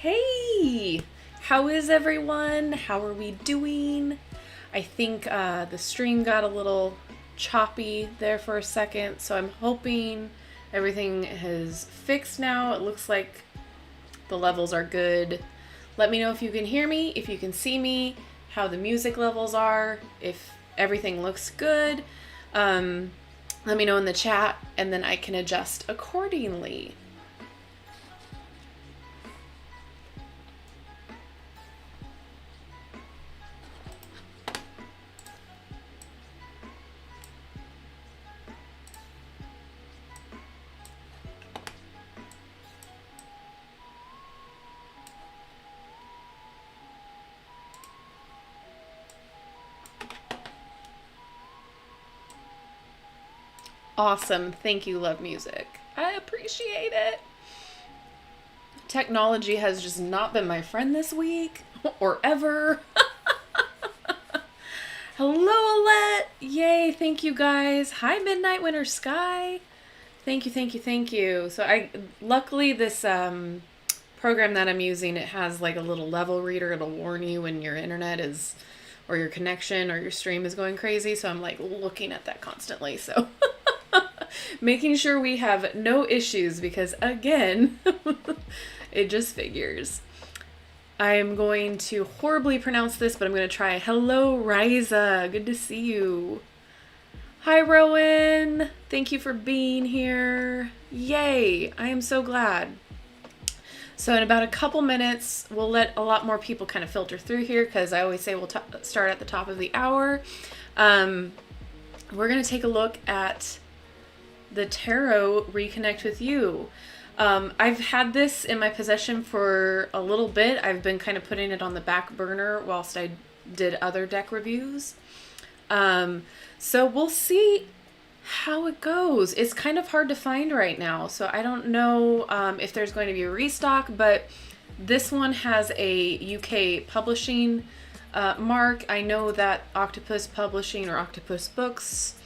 Hey, how is everyone? How are we doing? I think the stream got a little choppy there for a second, so I'm hoping everything is fixed now. It looks like the levels are good. Let me know if you can hear me, if you can see me, how the music levels are, if everything looks good. Let me know in the chat, and then I can adjust accordingly. Awesome. Thank you, Love Music. I appreciate it. Technology has just not been my friend this week or ever. Hello, Alette. Yay. Thank you, guys. Hi, Midnight Winter Sky. Thank you, thank you, thank you. So luckily this program that I'm using, it has like a little level reader. It'll warn you when your internet is, or your connection or your stream is going crazy. So I'm like looking at that constantly. So making sure we have no issues because again, it just figures. I'm going to horribly pronounce this, but I'm going to try. Hello, Riza. Good to see you. Hi, Rowan. Thank you for being here. Yay. I am so glad. So in about a couple minutes, we'll let a lot more people kind of filter through here because I always say we'll start at the top of the hour. We're going to take a look at the Tarot Reconnect With You. I've had this in my possession for a little bit. I've been kind of putting it on the back burner whilst I did other deck reviews. So we'll see how it goes. It's kind of hard to find right now, so I don't know if there's going to be a restock, but this one has a UK publishing mark. I know that Octopus Publishing or Octopus Books,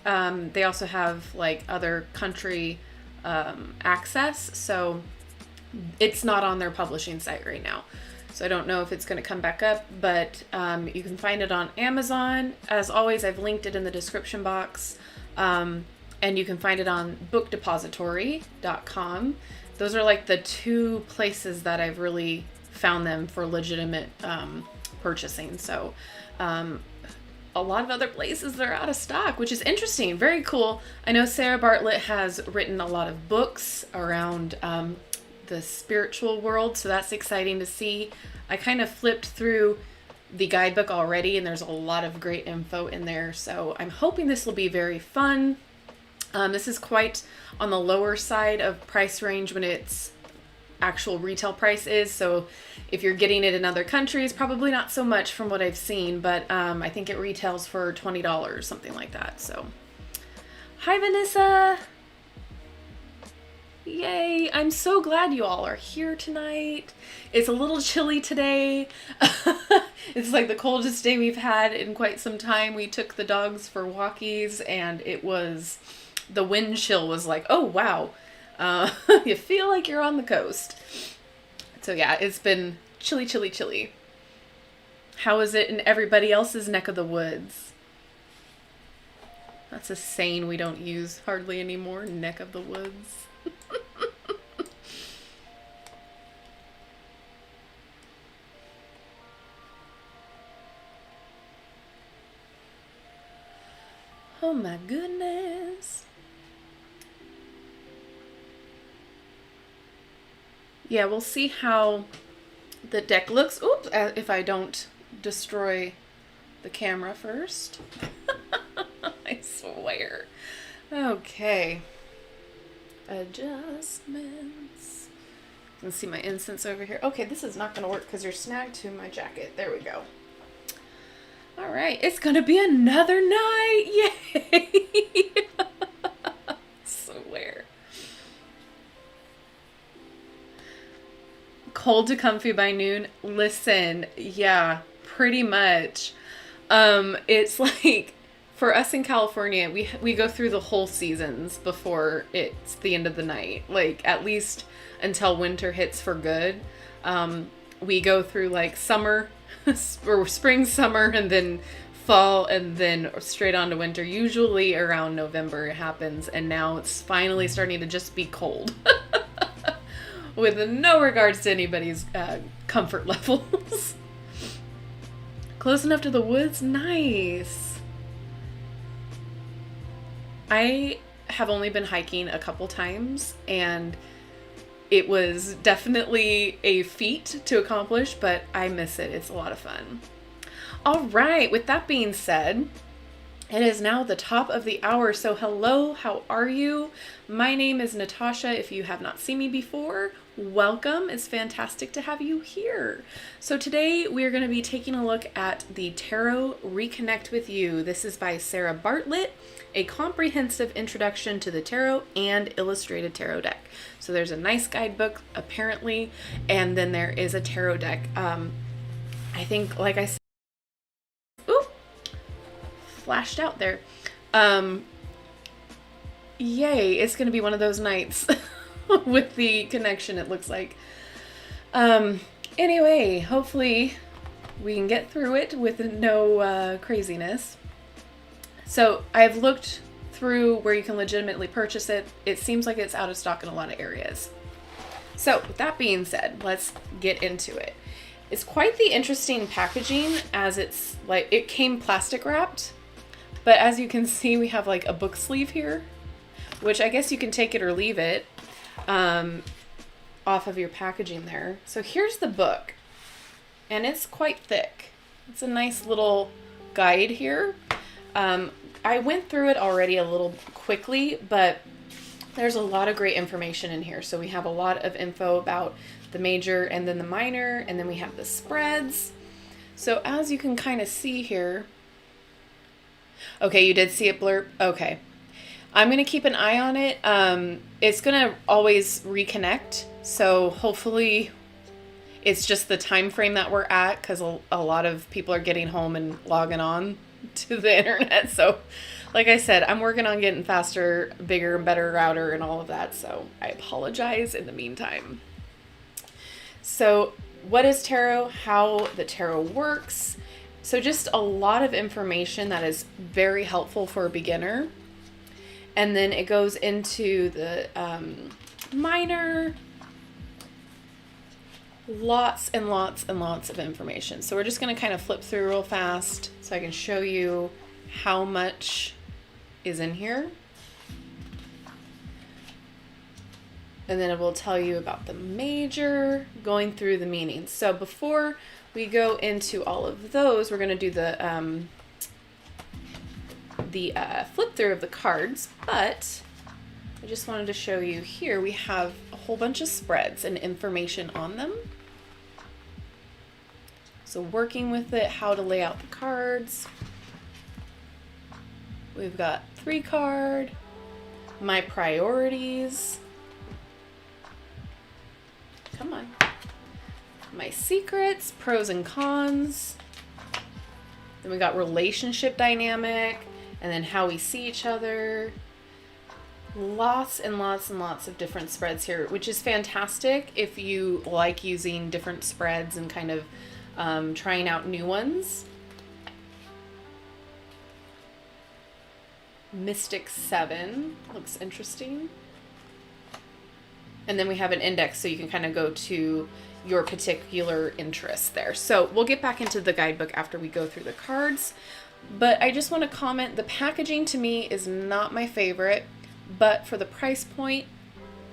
they also have like other country access, so it's not on their publishing site right now. So I don't know if it's going to come back up, but you can find it on Amazon. As always, I've linked it in the description box. And you can find it on bookdepository.com. Those are like the two places that I've really found them for legitimate purchasing. So a lot of other places they're out of stock, which is interesting. Very cool. I know Sarah Bartlett has written a lot of books around the spiritual world, so that's exciting to see. I kind of flipped through the guidebook already, and there's a lot of great info in there, so I'm hoping this will be very fun. This is quite on the lower side of price range when its actual retail price is, so if you're getting it in other countries, probably not so much from what I've seen, but I think it retails for $20, something like that. So hi, Vanessa. Yay, I'm so glad you all are here tonight. It's a little chilly today. It's like the coldest day we've had in quite some time. We took the dogs for walkies and the wind chill was like, oh wow. You feel like you're on the coast. So yeah, it's been chilly, chilly, chilly. How is it in everybody else's neck of the woods? That's a saying we don't use hardly anymore, neck of the woods. Oh my goodness. Yeah, we'll see how the deck looks. Oops, if I don't destroy the camera first. I swear. Okay. Adjustments. You can see my incense over here. Okay, this is not going to work because you're snagged to my jacket. There we go. All right, it's going to be another night. Yay! Swear. Cold to comfy by noon. Listen, yeah, pretty much. It's like for us in California, we go through the whole seasons before it's the end of the night, like at least until winter hits for good. We go through like summer or spring, summer, and then fall, and then straight on to winter. Usually around November it happens, and now it's finally starting to just be cold. With no regards to anybody's comfort levels. Close enough to the woods? Nice. I have only been hiking a couple times, and it was definitely a feat to accomplish, but I miss it. It's a lot of fun. All right, with that being said, it is now the top of the hour, so hello, how are you? My name is Natasha. If you have not seen me before, welcome. It's fantastic to have you here. So today we are going to be taking a look at the Tarot Reconnect With You. This is by Sarah Bartlett, a comprehensive introduction to the tarot and illustrated tarot deck. So there's a nice guidebook apparently, and then there is a tarot deck. I think, like I said, flashed out there. Yay, it's gonna be one of those nights with the connection, it looks like. Anyway, hopefully we can get through it with no craziness. So I've looked through where you can legitimately purchase it. It seems like it's out of stock in a lot of areas. So with that being said, let's get into it. It's quite the interesting packaging, as it's like, it came plastic wrapped. But as you can see, we have like a book sleeve here, which I guess you can take it or leave it off of your packaging there. So here's the book, and it's quite thick. It's a nice little guide here. I went through it already a little quickly, but there's a lot of great information in here. So we have a lot of info about the major and then the minor, and then we have the spreads. So as you can kind of see here, okay, you did see it blurb. Okay. I'm going to keep an eye on it. It's going to always reconnect. So hopefully it's just the time frame that we're at, because a lot of people are getting home and logging on to the internet. So like I said, I'm working on getting faster, bigger, and better router and all of that. So I apologize in the meantime. So what is tarot? How the tarot works? So just a lot of information that is very helpful for a beginner. And then it goes into the minor. Lots and lots and lots of information. So we're just going to kind of flip through real fast so I can show you how much is in here. And then it will tell you about the major, going through the meanings. So before we go into all of those, we're going to do the flip through of the cards, but I just wanted to show you here we have a whole bunch of spreads and information on them. So working with it, how to lay out the cards. We've got 3-card, my priorities. Come on. My secrets, pros and cons. Then we got relationship dynamic, and then how we see each other. Lots and lots and lots of different spreads here, which is fantastic if you like using different spreads and kind of trying out new ones. Mystic 7 looks interesting. And then we have an index, so you can kind of go to your particular interest there. So we'll get back into the guidebook after we go through the cards. But I just want to comment, the packaging to me is not my favorite, but for the price point,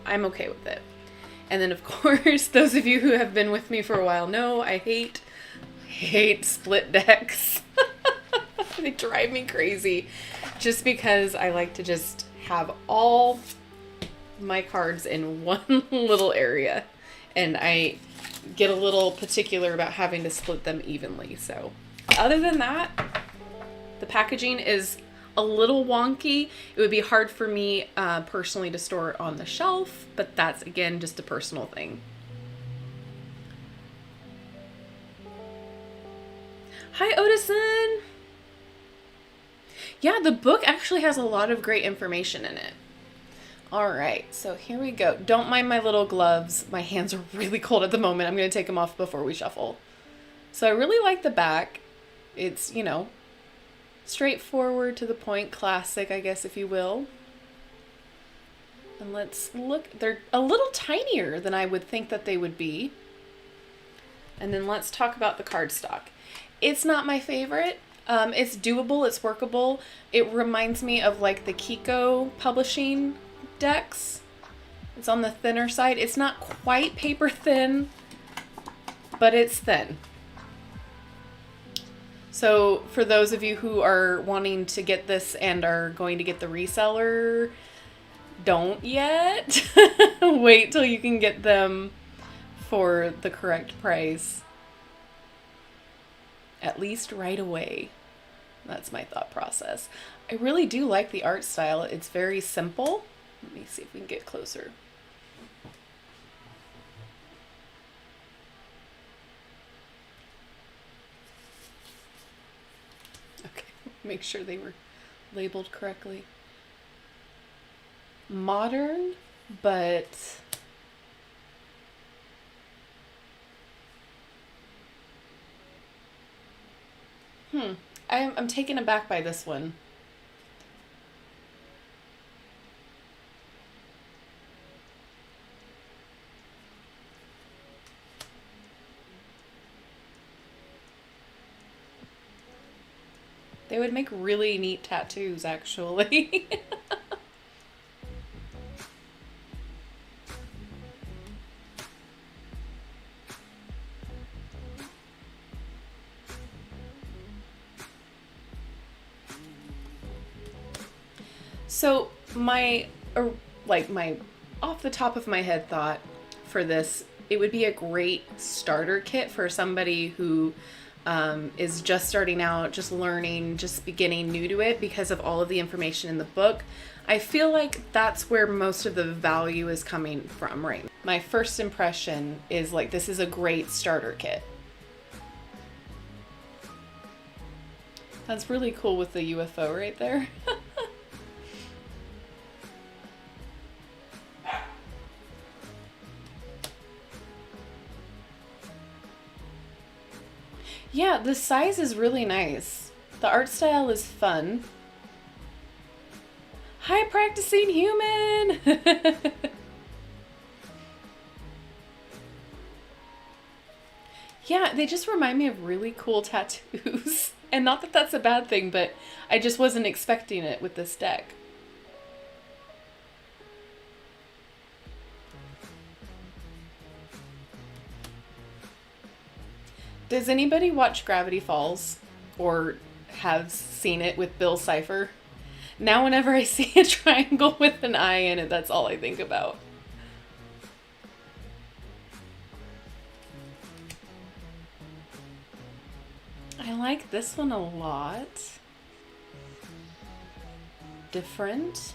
I'm okay with it. And then of course, those of you who have been with me for a while know I hate split decks. They drive me crazy just because I like to just have all my cards in one little area, and I get a little particular about having to split them evenly. So other than that, the packaging is a little wonky. It would be hard for me personally to store it on the shelf, but that's again just a personal thing. Hi Odison. Yeah, the book actually has a lot of great information in it. All right, so here we go. Don't mind my little gloves. My hands are really cold at the moment. I'm going to take them off before we shuffle. So I really like the back. It's, you know, straightforward, to the point, classic, I guess, if you will. And let's look. They're a little tinier than I would think that they would be. And then let's talk about the cardstock. It's not my favorite. It's doable. It's workable. It reminds me of like the Kiko publishing decks. It's on the thinner side. It's not quite paper thin, but it's thin. So for those of you who are wanting to get this and are going to get the reseller, don't yet. Wait till you can get them for the correct price. At least right away. That's my thought process. I really do like the art style. It's very simple. Let me see if we can get closer. Okay, make sure they were labeled correctly. Modern, but I'm taken aback by this one. They would make really neat tattoos, actually. So my off the top of my head thought for this, it would be a great starter kit for somebody who is just starting out, just learning, just beginning new to it because of all of the information in the book. I feel like that's where most of the value is coming from, right? My first impression is like, this is a great starter kit. That's really cool with the UFO right there. Yeah, the size is really nice. The art style is fun. Hi, practicing human! Yeah, they just remind me of really cool tattoos. And not that that's a bad thing, but I just wasn't expecting it with this deck. Does anybody watch Gravity Falls or have seen it with Bill Cipher? Now whenever I see a triangle with an eye in it, that's all I think about. I like this one a lot. Different.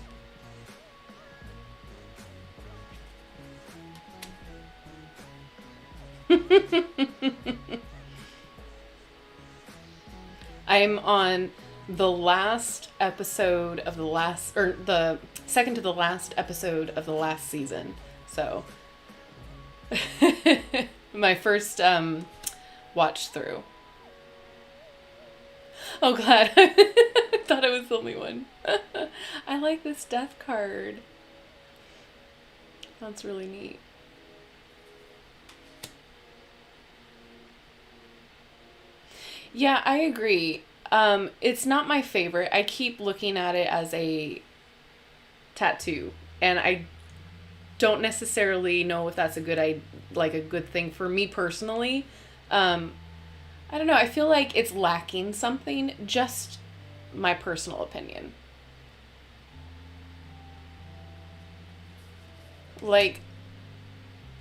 I'm on the last episode of the second to the last episode of the last season. So my first watch through. Oh, glad. I thought I was the only one. I like this death card. That's really neat. Yeah, I agree. It's not my favorite. I keep looking at it as a tattoo, and I don't necessarily know if that's a good thing for me personally. I don't know. I feel like it's lacking something. Just my personal opinion. Like,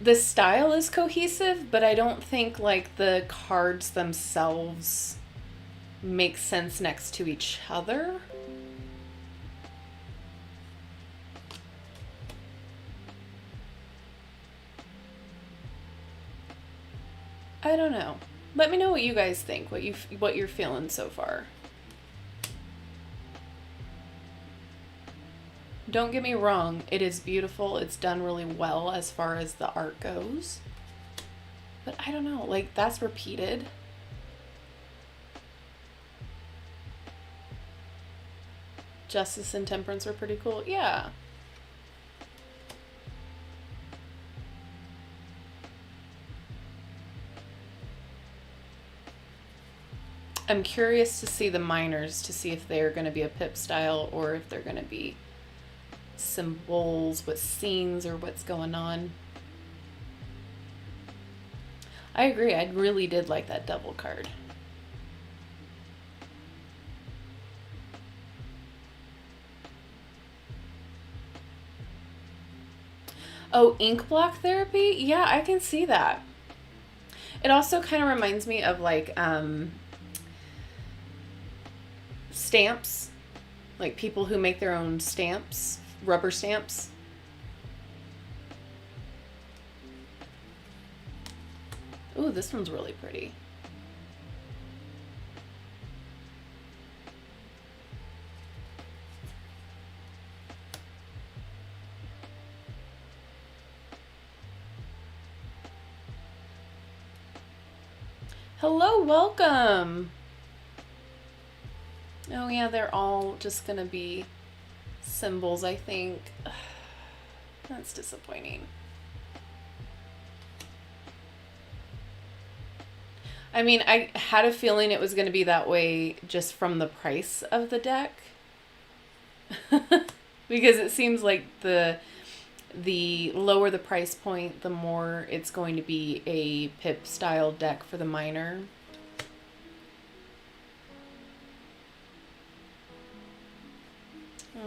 the style is cohesive, but I don't think like the cards themselves make sense next to each other. I don't know. Let me know what you guys think, what you're feeling so far. Don't get me wrong, it is beautiful. It's done really well as far as the art goes. But I don't know, like that's repeated. Justice and Temperance were pretty cool. Yeah. I'm curious to see the minors, to see if they're going to be a pip style or if they're going to be symbols with scenes or what's going on. I agree. I really did like that double card. Oh, ink block therapy? Yeah, I can see that. It also kind of reminds me of like stamps, like people who make their own stamps, rubber stamps. Ooh, this one's really pretty. Hello, welcome. Oh yeah, they're all just gonna be symbols, I think. That's disappointing. I mean, I had a feeling it was going to be that way just from the price of the deck. Because it seems like the lower the price point, the more it's going to be a pip style deck for the minor.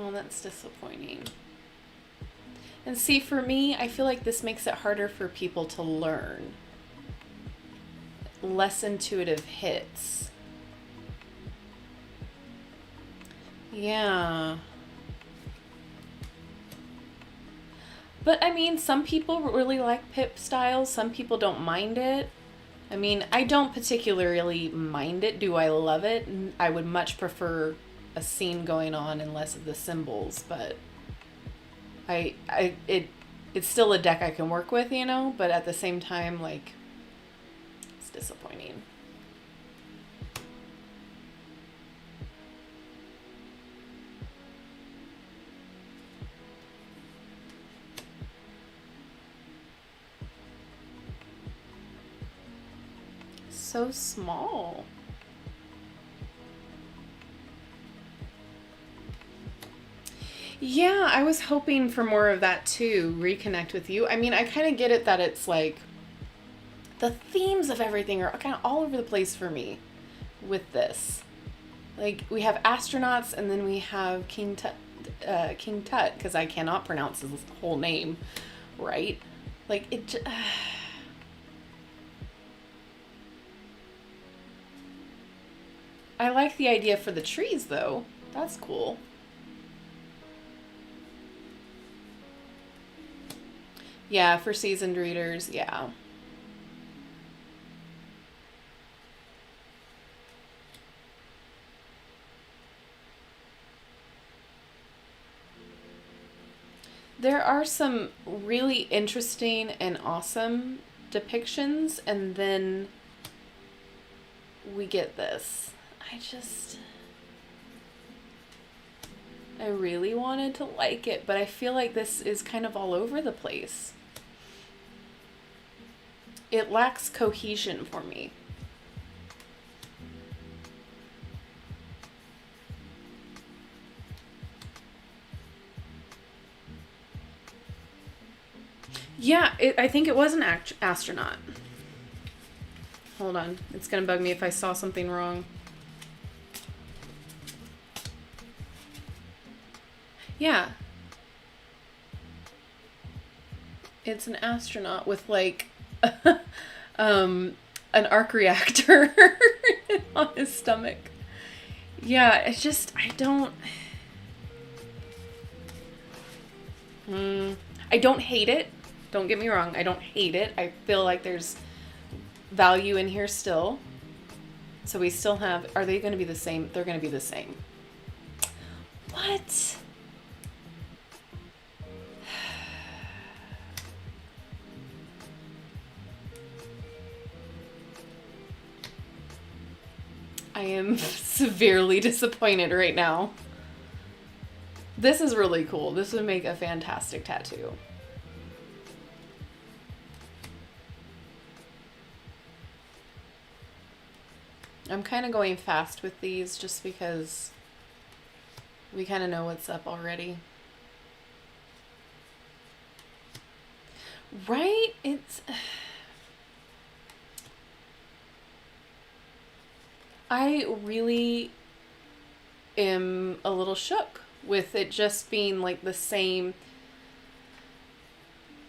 Oh, that's disappointing. And see, for me, I feel like this makes it harder for people to learn. Less intuitive hits. Yeah. But I mean, some people really like pip styles. Some people don't mind it. I mean, I don't particularly mind it. Do I love it? I would much prefer a scene going on and less of the symbols, but it's still a deck I can work with, you know, but at the same time, like, it's disappointing. So small. Yeah, I was hoping for more of that too. Reconnect with you. I mean, I kind of get it that it's like the themes of everything are kind of all over the place for me with this. Like, we have astronauts and then we have King Tut, because I cannot pronounce his whole name right. Like, it I like the idea for the trees, though. That's cool. Yeah, for seasoned readers, yeah. There are some really interesting and awesome depictions, and then we get this. I really wanted to like it, but I feel like this is kind of all over the place. It lacks cohesion for me. Yeah, I think it was an astronaut. Hold on. It's going to bug me if I saw something wrong. Yeah. It's an astronaut with like an arc reactor on his stomach. Yeah, it's just, I don't hate it. Don't get me wrong. I don't hate it. I feel like there's value in here still. So we still have, are they going to be the same? They're going to be the same. What? I am severely disappointed right now. This is really cool. This would make a fantastic tattoo. I'm kind of going fast with these just because we kind of know what's up already. Right? I really am a little shook with it just being like the same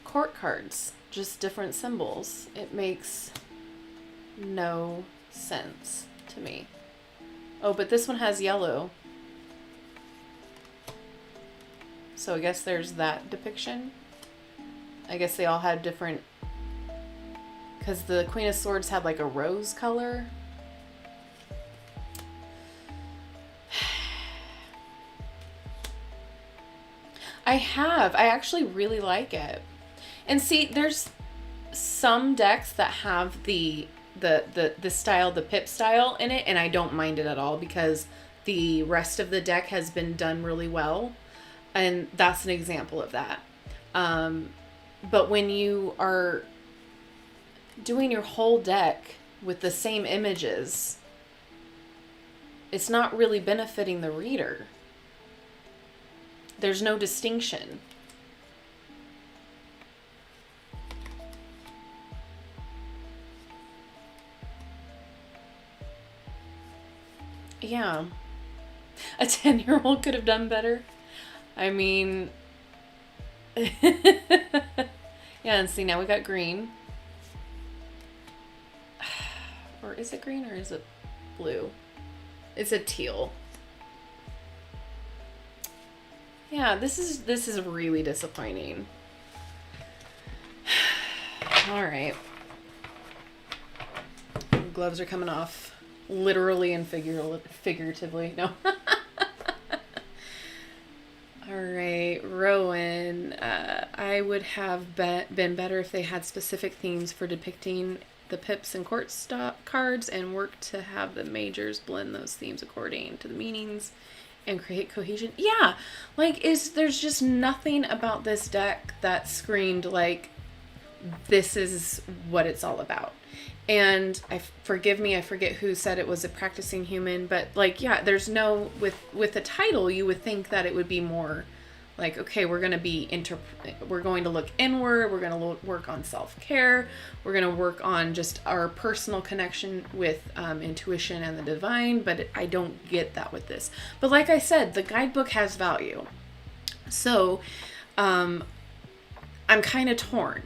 court cards, just different symbols. It makes no sense to me. Oh, but this one has yellow. So I guess there's that depiction. I guess they all had different, because the Queen of Swords had like a rose color. I actually really like it. And see, there's some decks that have the style, the pip style in it, and I don't mind it at all because the rest of the deck has been done really well. And that's an example of that. But when you are doing your whole deck with the same images, it's not really benefiting the reader. There's no distinction. Yeah. A 10-year-old could have done better. I mean... Yeah, and see, now we got green. Or is it green or is it blue? It's a teal. Yeah, this is really disappointing. All right. Gloves are coming off, literally and figuratively. No. All right, Rowan. I would have been better if they had specific themes for depicting the pips and court cards and work to have the majors blend those themes according to the meanings and create cohesion. Yeah, like there's just nothing about this deck that screamed like this is what it's all about. And forgive me, I forget who said it was a practicing human, but like, yeah, there's no, with the title, you would think that it would be more like, okay, we're going to look inward. We're going to work on self-care. We're going to work on just our personal connection with intuition and the divine. But I don't get that with this. But like I said, the guidebook has value. So I'm kind of torn.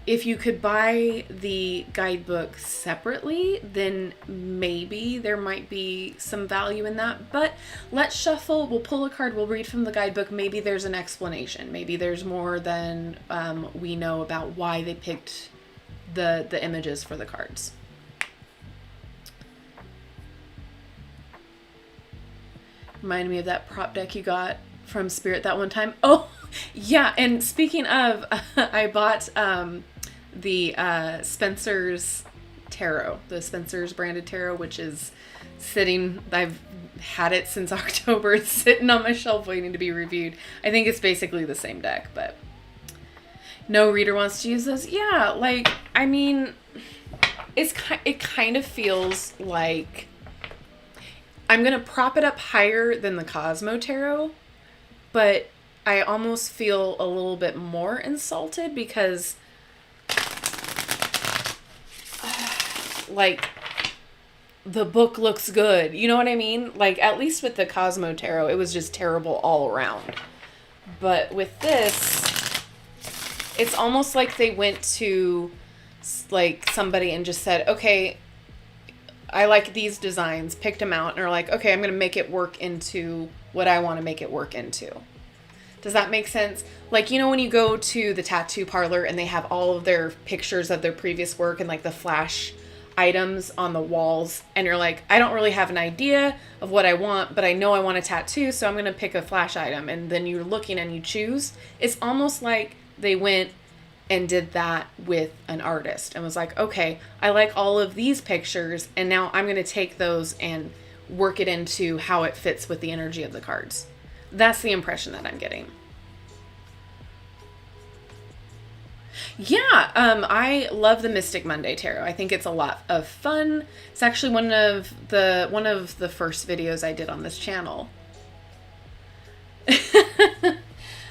If you could buy the guidebook separately, then maybe there might be some value in that. But let's shuffle. We'll pull a card. We'll read from the guidebook. Maybe there's an explanation. Maybe there's more than we know about why they picked the images for the cards. Reminded me of that prop deck you got from Spirit that one time. Oh, yeah. And speaking of, I bought... the Spencer's tarot, the Spencer's branded tarot, which is sitting, I've had it since October. It's sitting on my shelf waiting to be reviewed. I think it's basically the same deck, but no reader wants to use this. Yeah, like, I mean, it kind of feels like I'm going to prop it up higher than the Cosmo Tarot, but I almost feel a little bit more insulted because like the book looks good. You know what I mean? Like at least with the Cosmo Tarot, it was just terrible all around. But with this, it's almost like they went to like somebody and just said, okay, I like these designs, picked them out, and are like, okay, I'm going to make it work into what I want to make it work into. Does that make sense? Like, you know, when you go to the tattoo parlor and they have all of their pictures of their previous work and like the flash items on the walls, and you're like, I don't really have an idea of what I want, but I know I want a tattoo, so I'm going to pick a flash item. And then you're looking and you choose. It's almost like they went and did that with an artist and was like, okay, I like all of these pictures, and now I'm going to take those and work it into how it fits with the energy of the cards. That's the impression that I'm getting. Yeah, I love the Mystic Monday Tarot. I think it's a lot of fun. It's actually one of the first videos I did on this channel.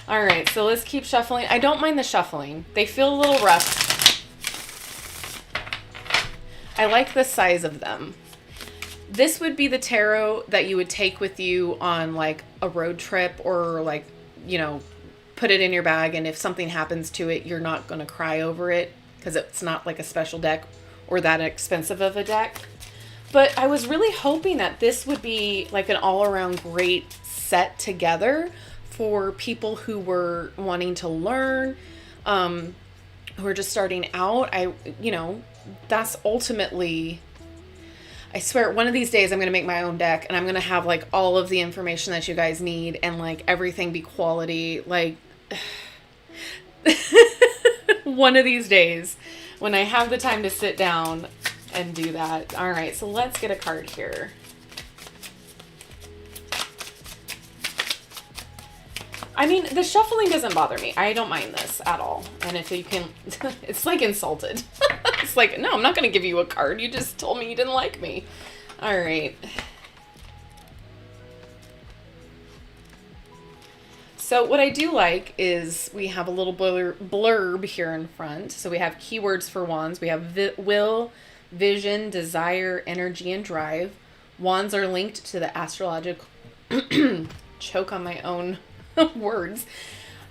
All right, so let's keep shuffling. I don't mind the shuffling. They feel a little rough. I like the size of them. This would be the tarot that you would take with you on like a road trip, or like, you know, put it in your bag, and if something happens to it, you're not going to cry over it because it's not like a special deck or that expensive of a deck. But I was really hoping that this would be like an all-around great set together for people who were wanting to learn, who are just starting out. That's ultimately, I swear, one of these days I'm going to make my own deck, and I'm going to have like all of the information that you guys need, and like everything be quality. Like one of these days when I have the time to sit down and do that. All right, so let's get a card here. I mean, the shuffling doesn't bother me. I don't mind this at all. And if you can, it's like insulted. It's like, no, I'm not going to give you a card. You just told me you didn't like me. All right. So what I do like is we have a little blurb here in front. So we have keywords for wands. We have will, vision, desire, energy, and drive. Wands are linked to the astrological choke on my own words.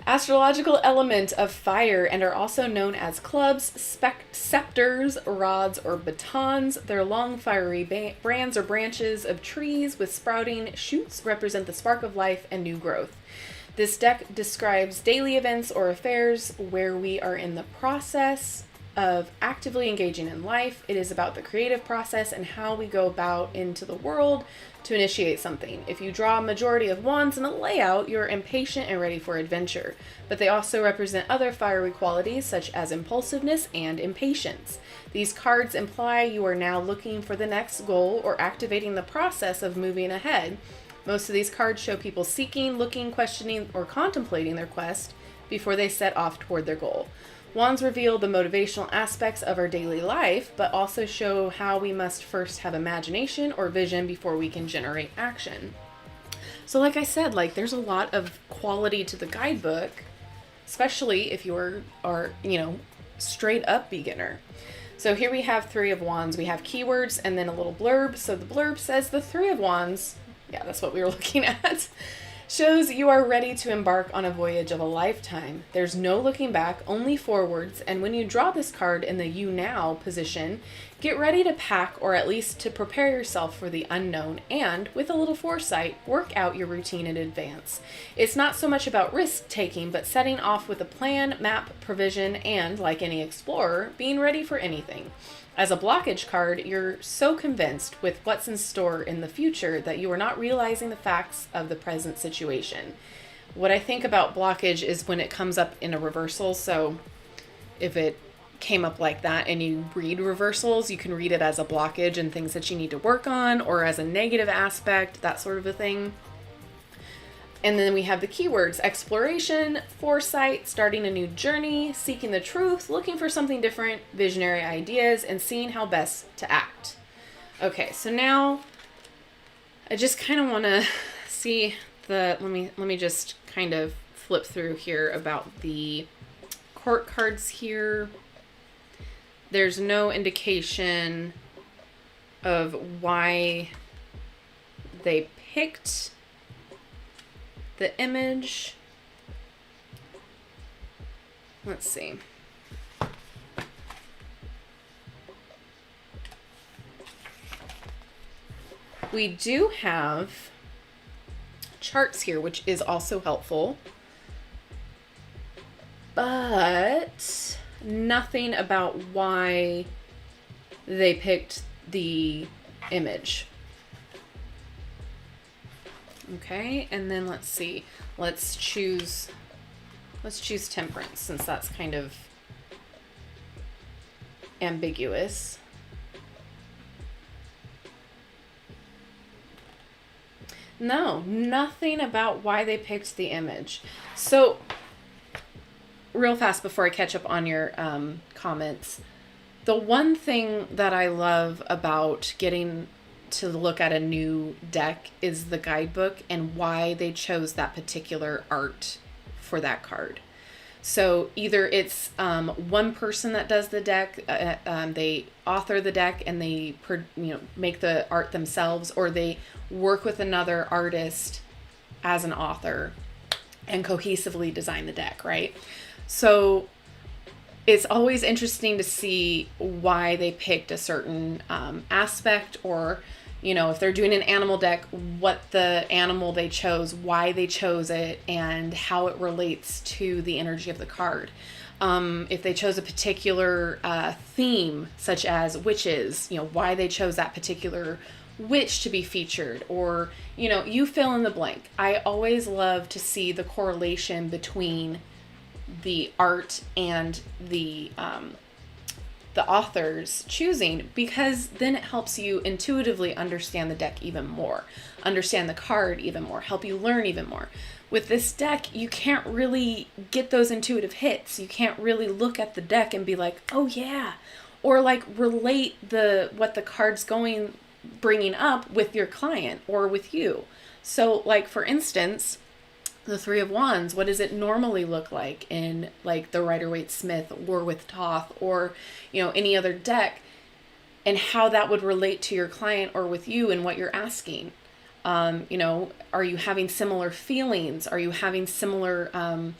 Astrological element of fire, and are also known as clubs, scepters, rods, or batons. Their long, fiery brands or branches of trees with sprouting shoots represent the spark of life and new growth. This deck describes daily events or affairs where we are in the process of actively engaging in life. It is about the creative process and how we go about into the world to initiate something. If you draw a majority of wands in a layout, you're impatient and ready for adventure. But they also represent other fiery qualities such as impulsiveness and impatience. These cards imply you are now looking for the next goal or activating the process of moving ahead. Most of these cards show people seeking, looking, questioning, or contemplating their quest before they set off toward their goal. Wands reveal the motivational aspects of our daily life, but also show how we must first have imagination or vision before we can generate action. So like I said, like there's a lot of quality to the guidebook, especially if you are straight up beginner. So here we have Three of Wands. We have keywords and then a little blurb. So the blurb says the Three of Wands, yeah, that's what we were looking at, shows you are ready to embark on a voyage of a lifetime. There's no looking back, only forwards, and when you draw this card in the you now position, get ready to pack, or at least to prepare yourself for the unknown, and, with a little foresight, work out your routine in advance. It's not so much about risk-taking, but setting off with a plan, map, provision, and, like any explorer, being ready for anything. As a blockage card, you're so convinced with what's in store in the future that you are not realizing the facts of the present situation. What I think about blockage is when it comes up in a reversal. So if it came up like that and you read reversals, you can read it as a blockage and things that you need to work on, or as a negative aspect, that sort of a thing. And then we have the keywords: exploration, foresight, starting a new journey, seeking the truth, looking for something different, visionary ideas, and seeing how best to act. Okay, so now I just kind of want to see let me just kind of flip through here about the court cards here. There's no indication of why they picked the image. Let's see. We do have charts here, which is also helpful, but nothing about why they picked the image. Okay, and then let's see. Let's choose Temperance, since that's kind of ambiguous. No, nothing about why they picked the image. So, real fast before I catch up on your comments, the one thing that I love about getting to look at a new deck is the guidebook and why they chose that particular art for that card. So either it's one person that does the deck, they author the deck and they make the art themselves, or they work with another artist as an author and cohesively design the deck, right? So it's always interesting to see why they picked a certain aspect, or, if they're doing an animal deck, what the animal they chose, why they chose it, and how it relates to the energy of the card. If they chose a particular theme, such as witches, why they chose that particular witch to be featured, or, you fill in the blank. I always love to see the correlation between the art and the author's choosing, because then it helps you intuitively understand the deck even more, understand the card even more, help you learn even more. With this deck, you can't really get those intuitive hits. You can't really look at the deck and be like, oh yeah, or like relate what the card's bringing up with your client or with you. So like, for instance, the Three of Wands, what does it normally look like in like the Rider-Waite-Smith or with Thoth or, any other deck, and how that would relate to your client or with you and what you're asking. Are you having similar feelings? Are you having similar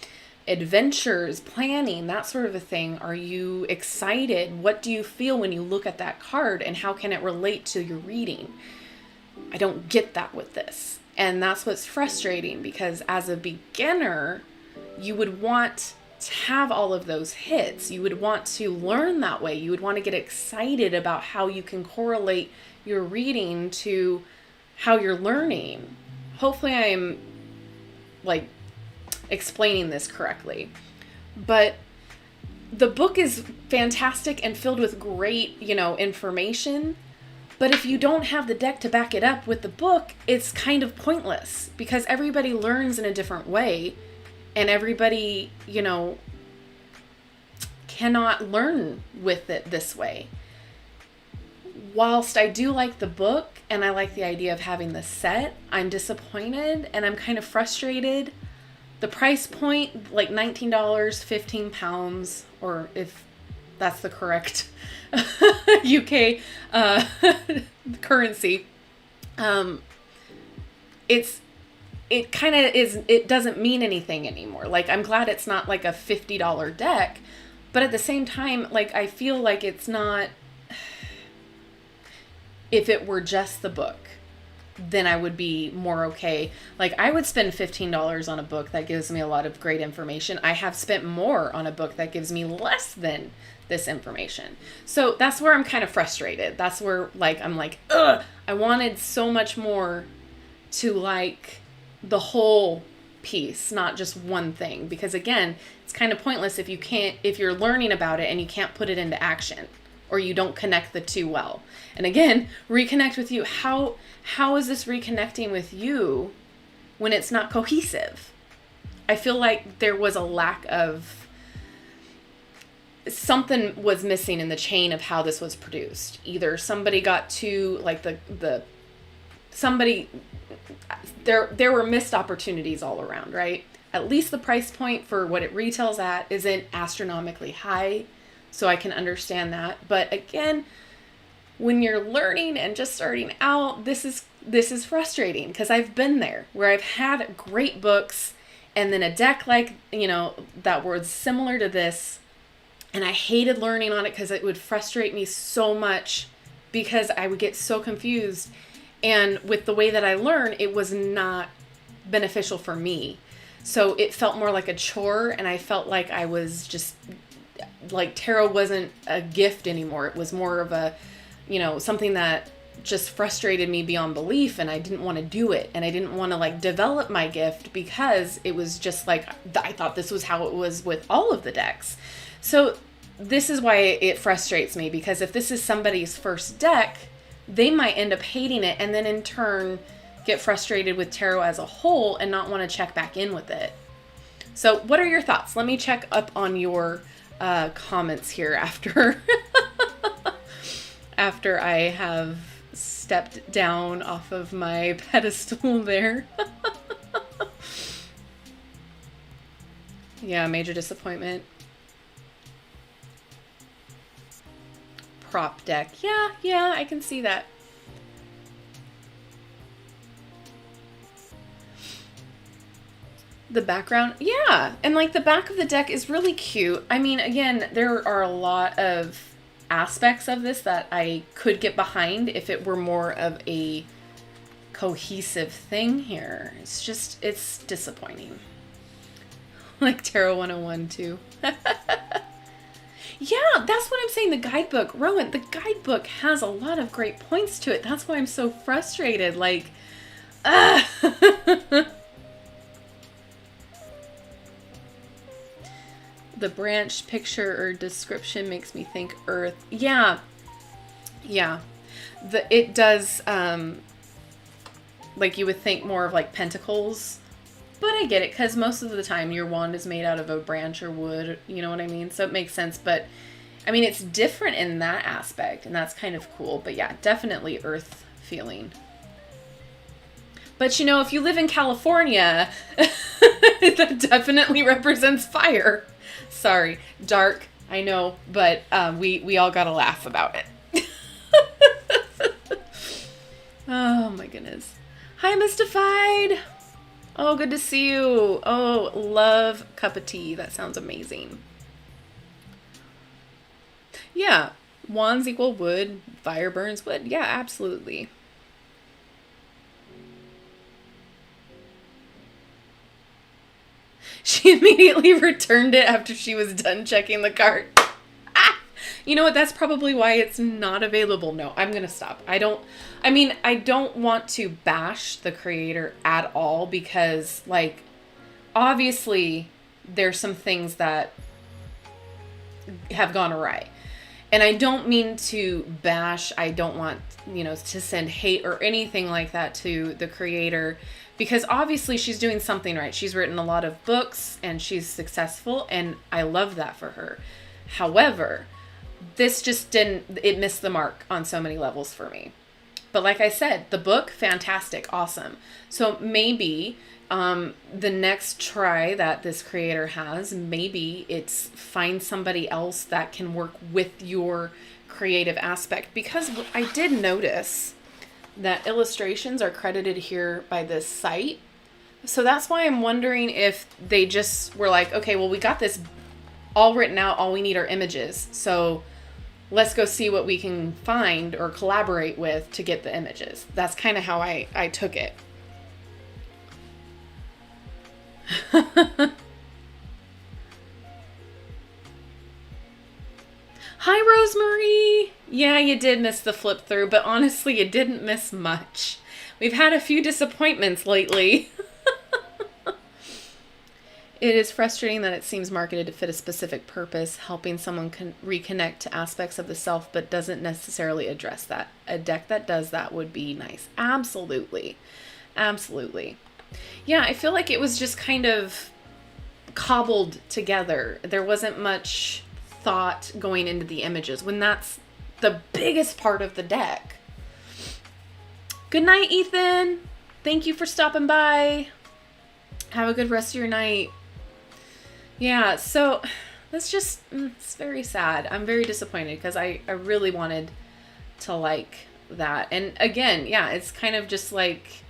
adventures, planning, that sort of a thing? Are you excited? What do you feel when you look at that card, and how can it relate to your reading? I don't get that with this. And that's what's frustrating, because as a beginner, you would want to have all of those hits. You would want to learn that way. You would want to get excited about how you can correlate your reading to how you're learning. Hopefully I'm like explaining this correctly. But the book is fantastic and filled with great, information. But if you don't have the deck to back it up with the book, it's kind of pointless, because everybody learns in a different way, and everybody, cannot learn with it this way. Whilst I do like the book and I like the idea of having the set, I'm disappointed and I'm kind of frustrated. The price point, like $19, £15, or if that's the correct UK currency. It doesn't mean anything anymore. Like, I'm glad it's not like a $50 deck, but at the same time, like, I feel like it's not, if it were just the book, then I would be more okay. Like, I would spend $15 on a book that gives me a lot of great information. I have spent more on a book that gives me less than this information. So that's where I'm kind of frustrated. That's where, like, I'm like, ugh, I wanted so much more to like the whole piece, not just one thing. Because again, it's kind of pointless if you're learning about it and you can't put it into action, or you don't connect the two well. And again, reconnect with you. How is this reconnecting with you when it's not cohesive? I feel like there was a lack of, something was missing in the chain of how this was produced. Either somebody got too, like, there were missed opportunities all around, right? At least the price point for what it retails at isn't astronomically high, so I can understand that. But again, when you're learning and just starting out, this is frustrating, because I've been there where I've had great books and then a deck like, that was similar to this, and I hated learning on it because it would frustrate me so much, because I would get so confused. And with the way that I learn, it was not beneficial for me. So it felt more like a chore, and I felt like I was just, like, tarot wasn't a gift anymore. It was more of a, something that just frustrated me beyond belief, and I didn't want to do it. And I didn't want to, like, develop my gift, because it was just like, I thought this was how it was with all of the decks. So this is why it frustrates me, because if this is somebody's first deck, they might end up hating it and then in turn get frustrated with tarot as a whole and not want to check back in with it. So what are your thoughts? Let me check up on your comments here after after I have stepped down off of my pedestal there. Yeah, major disappointment. Prop deck. Yeah, I can see that. The background, yeah, and like the back of the deck is really cute. I mean, again, there are a lot of aspects of this that I could get behind if it were more of a cohesive thing here. It's just, it's disappointing. Like Tarot 101 too. Yeah, that's what I'm saying. The guidebook, Rowan, the guidebook has a lot of great points to it. That's why I'm so frustrated. Like, the branch picture or description makes me think earth. Yeah. It does, like you would think more of like pentacles, but I get it, because most of the time your wand is made out of a branch or wood, you know what I mean? So it makes sense, but I mean, it's different in that aspect, and that's kind of cool. But yeah, definitely earth feeling. But you know, if you live in California, that definitely represents fire. Sorry, dark, I know, but we all gotta laugh about it. Oh my goodness. Hi, Mystified. Oh, good to see you. Oh, love cup of tea. That sounds amazing. Yeah, wands equal wood, fire burns wood. Yeah, absolutely. She immediately returned it after she was done checking the cart. Ah! You know what? That's probably why it's not available. No, I'm going to stop. I don't want to bash the creator at all, because like, obviously there's some things that have gone awry. And I don't mean to bash. I don't want, to send hate or anything like that to the creator, because obviously she's doing something right. She's written a lot of books and she's successful, and I love that for her. However, this just it missed the mark on so many levels for me. But like I said, the book, fantastic, awesome. So maybe the next try that this creator has, maybe it's find somebody else that can work with your creative aspect. Because I did notice that illustrations are credited here by this site. So that's why I'm wondering if they just were like, okay, well, we got this all written out. All we need are images. So let's go see what we can find or collaborate with to get the images. That's kind of how I took it. Hi, Rosemary. Yeah, you did miss the flip through, but honestly, you didn't miss much. We've had a few disappointments lately. It is frustrating that it seems marketed to fit a specific purpose, helping someone reconnect to aspects of the self, but doesn't necessarily address that. A deck that does that would be nice. Absolutely. Absolutely. Yeah, I feel like it was just kind of cobbled together. There wasn't much thought going into the images, when that's the biggest part of the deck. Good night, Ethan. Thank you for stopping by. Have a good rest of your night. Yeah, so that's just, it's very sad. I'm very disappointed, because I really wanted to like that. And again, yeah, it's kind of just like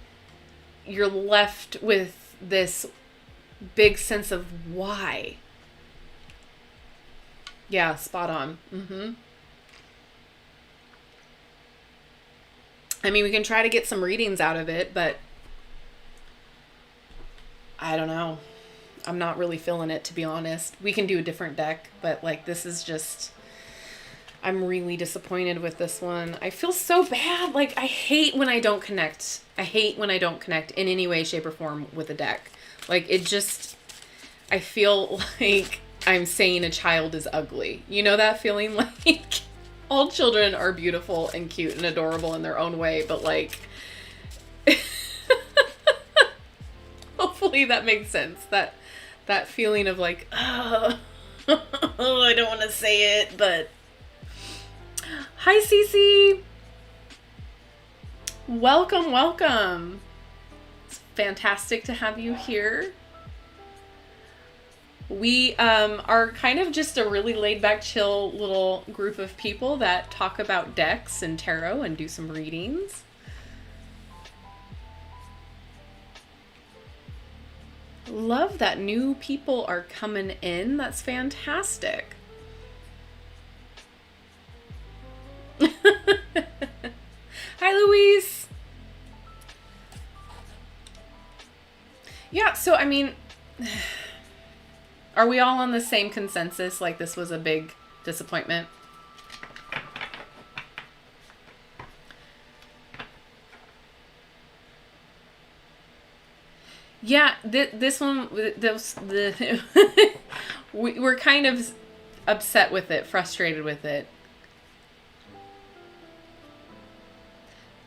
you're left with this big sense of why. Yeah, spot on. I mean, we can try to get some readings out of it, but I don't know. I'm not really feeling it, to be honest. We can do a different deck, but like, this is just, I'm really disappointed with this one. I feel so bad. Like, I hate when I don't connect. I hate when I don't connect in any way, shape, or form with a deck. Like, it just, I feel like I'm saying a child is ugly. You know that feeling? Like, all children are beautiful and cute and adorable in their own way, but like, hopefully that makes sense. That feeling of like, oh, I don't want to say it, but hi, Cece. Welcome, welcome. It's fantastic to have you here. We are kind of just a really laid back, chill little group of people that talk about decks and tarot and do some readings. Love that new people are coming in. That's fantastic. Hi, Louise. Yeah, so I mean, are we all on the same consensus? Like, this was a big disappointment? Yeah, this one, we're kind of upset with it, frustrated with it.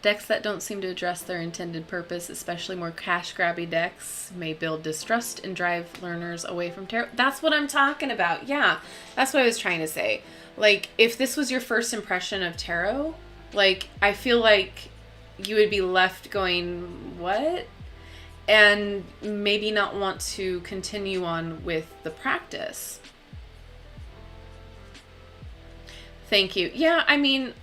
Decks that don't seem to address their intended purpose, especially more cash grabby decks, may build distrust and drive learners away from tarot. That's what I'm talking about. Yeah, that's what I was trying to say. Like, if this was your first impression of tarot, like, I feel like you would be left going, what? And maybe not want to continue on with the practice. Thank you. Yeah, I mean,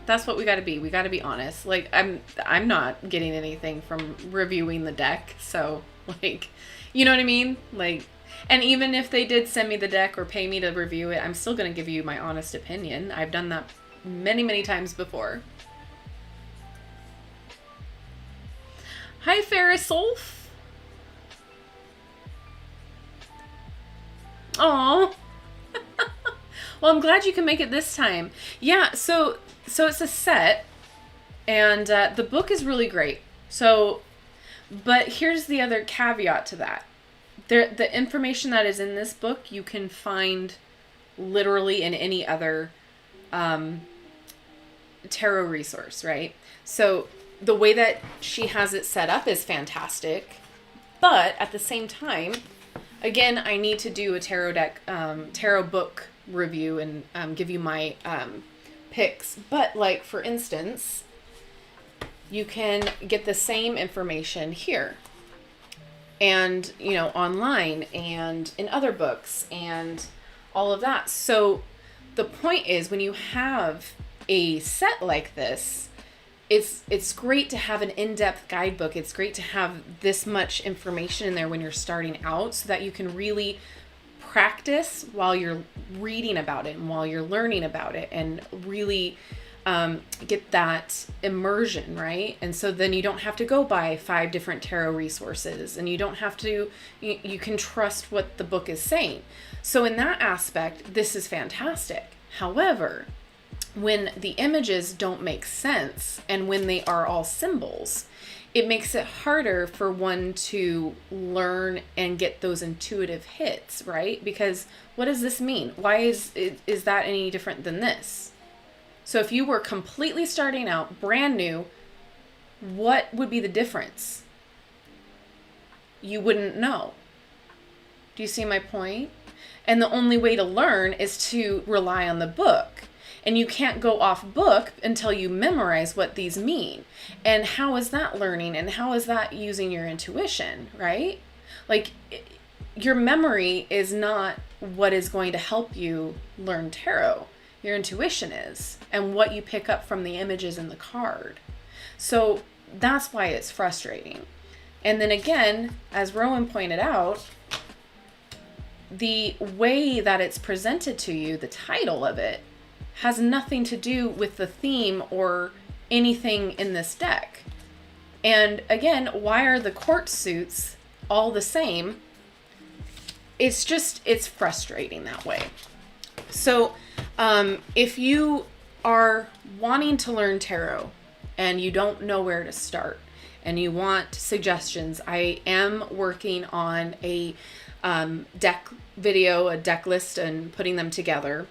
that's what we got to be. We got to be honest. Like, I'm not getting anything from reviewing the deck. So, like, you know what I mean? Like, and even if they did send me the deck or pay me to review it, I'm still going to give you my honest opinion. I've done that many, many times before. Hi, Ferrisolf. Aw. Well, I'm glad you can make it this time. Yeah, so it's a set, and the book is really great. So, but here's the other caveat to that. The information that is in this book, you can find literally in any other tarot resource, right? So the way that she has it set up is fantastic, but at the same time, again, I need to do a tarot book review and give you my picks. But like, for instance, you can get the same information here and, you know, online and in other books and all of that. So the point is, when you have a set like this, it's great to have an in-depth guidebook. It's great to have this much information in there when you're starting out, so that you can really practice while you're reading about it and while you're learning about it, and really get that immersion, right? And so then you don't have to go buy 5 different tarot resources, and you don't have to, you can trust what the book is saying. So in that aspect, this is fantastic. However, when the images don't make sense and when they are all symbols, it makes it harder for one to learn and get those intuitive hits, right? Because what does this mean? Why is that any different than this? So if you were completely starting out, brand new, what would be the difference? You wouldn't know. Do you see my point? And the only way to learn is to rely on the book. And you can't go off book until you memorize what these mean. And how is that learning? And how is that using your intuition, right? Like, your memory is not what is going to help you learn tarot. Your intuition is, and what you pick up from the images in the card. So that's why it's frustrating. And then again, as Rowan pointed out, the way that it's presented to you, the title of it, has nothing to do with the theme or anything in this deck. And again, why are the court suits all the same? It's frustrating that way. So if you are wanting to learn tarot and you don't know where to start and you want suggestions, I am working on a deck video, a deck list, and putting them together.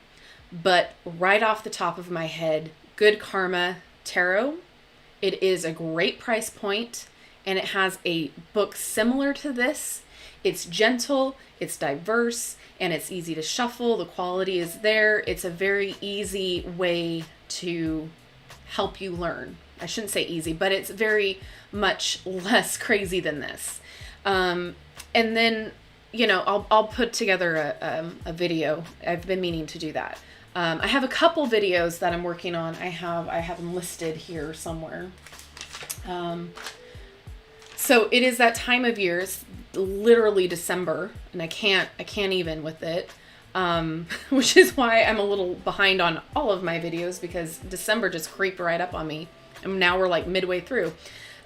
But right off the top of my head, Good Karma Tarot. It is a great price point, and it has a book similar to this. It's gentle, it's diverse, and it's easy to shuffle. The quality is there. It's a very easy way to help you learn. I shouldn't say easy, but it's very much less crazy than this. And then, you know, I'll put together a video. I've been meaning to do that. I have a couple videos that I'm working on. I have them listed here somewhere. So it is that time of year. It's literally December, and I can't even with it. Which is why I'm a little behind on all of my videos, because December just creeped right up on me. And now we're like midway through.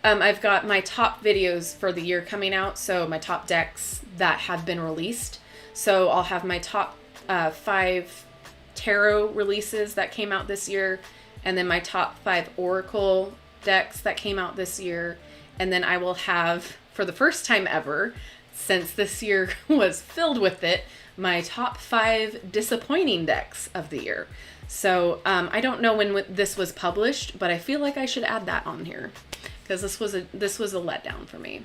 I've got my top videos for the year coming out. So my top decks that have been released. So I'll have my top 5 tarot releases that came out this year, and then my top 5 oracle decks that came out this year. And then I will have, for the first time ever, since this year was filled with it, my top 5 disappointing decks of the year. So I don't know when this was published, but I feel like I should add that on here, because this was a letdown for me.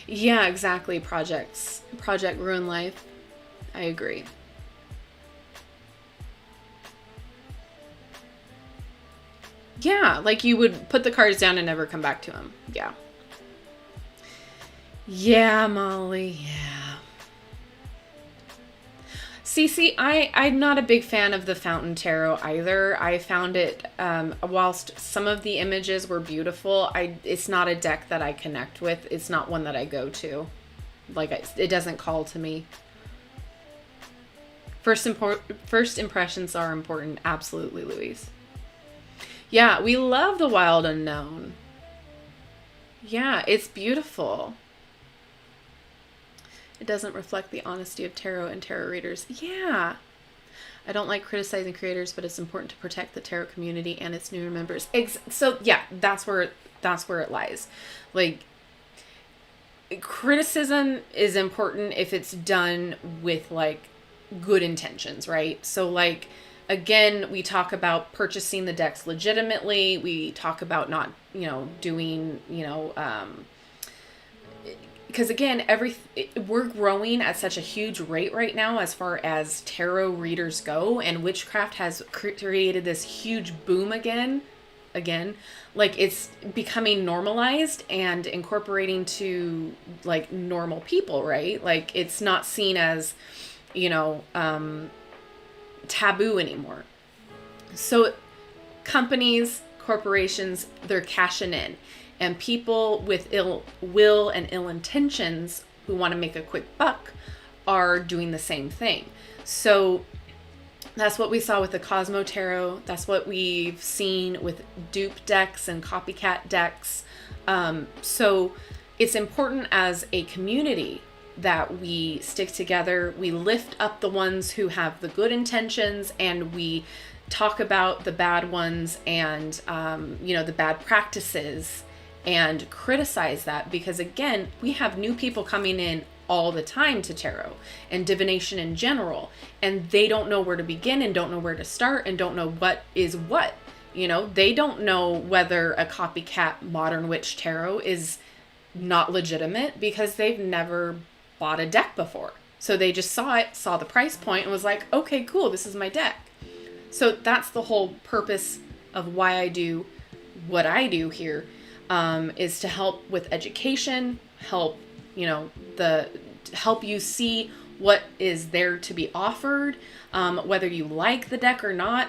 Yeah, exactly. Project Ruin Life. I agree. Yeah, like you would put the cards down and never come back to them. Yeah. Yeah, Molly. Yeah. See, I'm not a big fan of the Fountain Tarot either. I found it, whilst some of the images were beautiful, it's not a deck that I connect with. It's not one that I go to. Like, it doesn't call to me. First impressions are important. Absolutely, Louise. Yeah, we love the Wild Unknown. Yeah, it's beautiful. It doesn't reflect the honesty of tarot and tarot readers. Yeah. I don't like criticizing creators, but it's important to protect the tarot community and its newer members. So yeah, that's where it lies. Like, criticism is important if it's done with like good intentions, right? So like, again, we talk about purchasing the decks legitimately. We talk about not, doing, because again, we're growing at such a huge rate right now as far as tarot readers go, and witchcraft has created this huge boom again, like it's becoming normalized and incorporating to like normal people, right? Like it's not seen as, taboo anymore. So companies, corporations, they're cashing in. And people with ill will and ill intentions who want to make a quick buck are doing the same thing. So that's what we saw with the Cosmo Tarot. That's what we've seen with dupe decks and copycat decks. So it's important as a community that we stick together. We lift up the ones who have the good intentions, and we talk about the bad ones and, the bad practices, and criticize that, because again, we have new people coming in all the time to tarot and divination in general, and they don't know where to begin and don't know where to start and don't know what is what. They don't know whether a copycat modern witch tarot is not legitimate because they've never bought a deck before. So they just saw the price point and was like, okay, cool, this is my deck. So that's the whole purpose of why I do what I do here. Is to help with education, help you see what is there to be offered, whether you like the deck or not.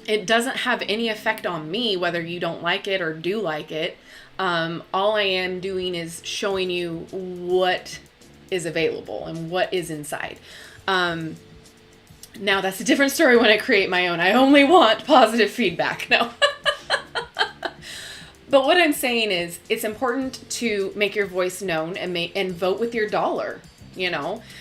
It doesn't have any effect on me whether you don't like it or do like it. All I am doing is showing you what is available and what is inside. Now that's a different story when I create my own. I only want positive feedback. No. But what I'm saying is, it's important to make your voice known and vote with your dollar,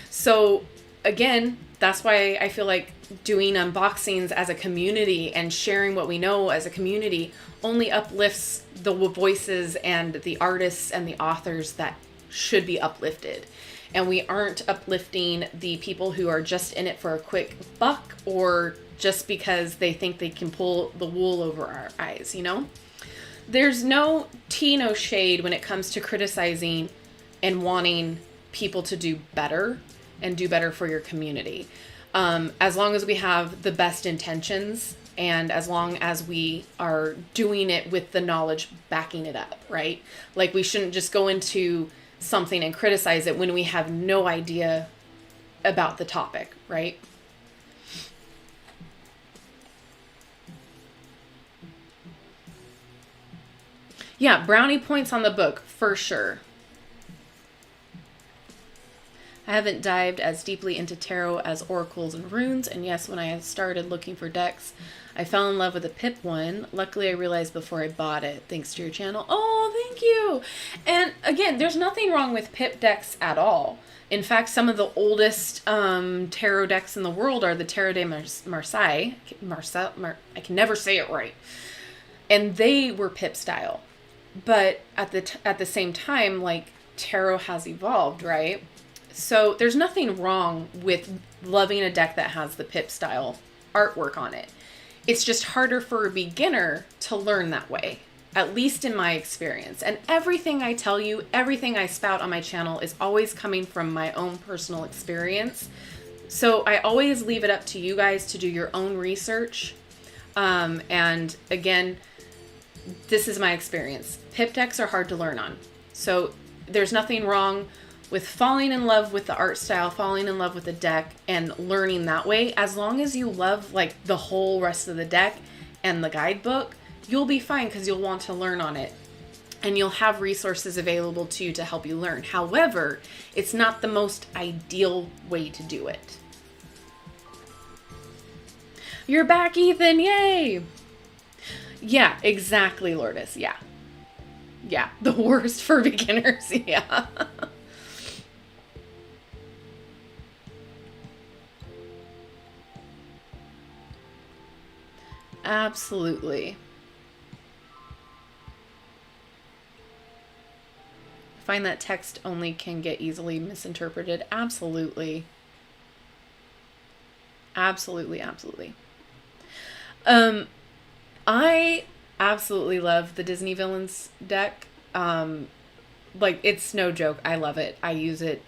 So again, That's why I feel like doing unboxings as a community and sharing what we know as a community only uplifts the voices and the artists and the authors that should be uplifted. And we aren't uplifting the people who are just in it for a quick buck or just because they think they can pull the wool over our eyes, you know? There's no tea, no shade when it comes to criticizing and wanting people to do better and do better for your community. As long as we have the best intentions and as long as we are doing it with the knowledge backing it up, right? Like we shouldn't just go into something and criticize it when we have no idea about the topic, right? Yeah, brownie points on the book for sure. I haven't dived as deeply into tarot as oracles and runes, and yes, when I had started looking for decks, I fell in love with the Pip one. Luckily, I realized before I bought it, thanks to your channel. Oh, thank you! And again, there's nothing wrong with Pip decks at all. In fact, some of the oldest tarot decks in the world are the Tarot de Marseille. I can never say it right. And they were Pip style. But at the same time, like, tarot has evolved, right? So there's nothing wrong with loving a deck that has the Pip style artwork on it. It's just harder for a beginner to learn that way, at least in my experience. And everything I tell you, everything I spout on my channel is always coming from my own personal experience. So I always leave it up to you guys to do your own research. And again, this is my experience. Pip decks are hard to learn on. So there's nothing wrong with falling in love with the art style, falling in love with the deck, and learning that way. As long as you love like the whole rest of the deck and the guidebook, you'll be fine because you'll want to learn on it. And you'll have resources available to you to help you learn. However, it's not the most ideal way to do it. You're back, Ethan. Yay! Yeah, exactly, Lourdes. Yeah. Yeah, the worst for beginners. Yeah. Absolutely. I find that text only can get easily misinterpreted. Absolutely. Absolutely, absolutely. I absolutely love the Disney Villains deck. Like, it's no joke. I love it. I use it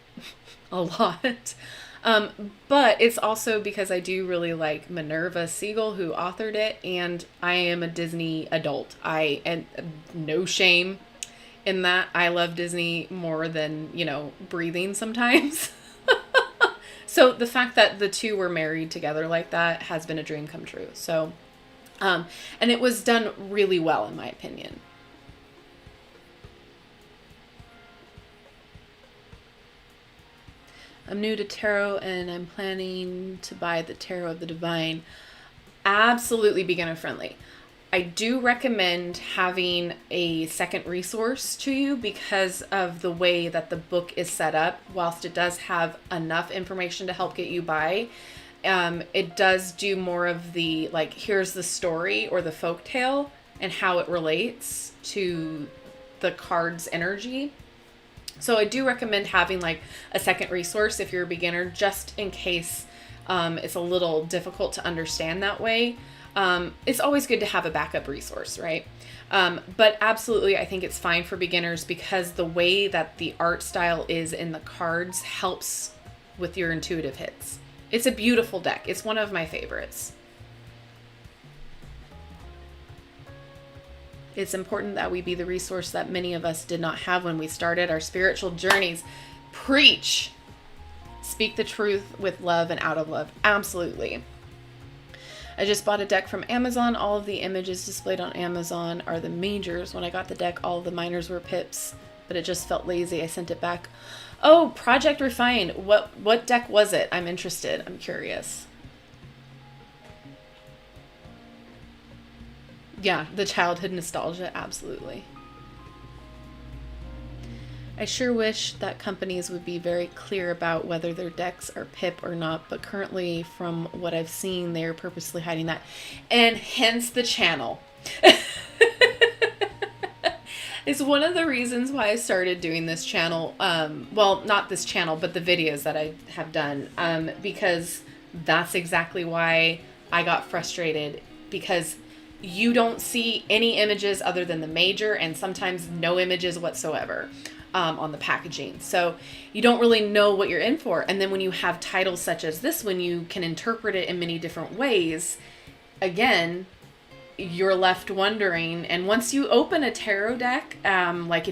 a lot. But it's also because I do really like Minerva Siegel, who authored it, and I am a Disney adult. And no shame in that. I love Disney more than, breathing sometimes. So the fact that the two were married together like that has been a dream come true. So, and it was done really well, in my opinion. I'm new to tarot and I'm planning to buy the Tarot of the Divine. Absolutely beginner friendly. I do recommend having a second resource to you because of the way that the book is set up. Whilst it does have enough information to help get you by, it does do more of the, like, here's the story or the folk tale and how it relates to the card's energy. So I do recommend having like a second resource if you're a beginner, just in case it's a little difficult to understand that way. It's always good to have a backup resource, right? But absolutely, I think it's fine for beginners because the way that the art style is in the cards helps with your intuitive hits. It's a beautiful deck. It's one of my favorites. It's important that we be the resource that many of us did not have when we started our spiritual journeys. Preach. Speak the truth with love and out of love. Absolutely. I just bought a deck from Amazon. All of the images displayed on Amazon are the majors. When I got the deck, all of the minors were pips, but it just felt lazy. I sent it back. Oh, Project Refined. What deck was it? I'm interested. I'm curious. Yeah, the childhood nostalgia, absolutely. I sure wish that companies would be very clear about whether their decks are PIP or not, but currently, from what I've seen, they are purposely hiding that. And hence the channel. It's one of the reasons why I started doing this channel. Well, not this channel, but the videos that I have done. Because that's exactly why I got frustrated. Because you don't see any images other than the major, and sometimes no images whatsoever on the packaging. So you don't really know what you're in for. And then when you have titles such as this one, you can interpret it in many different ways. Again, you're left wondering. And once you open a tarot deck, like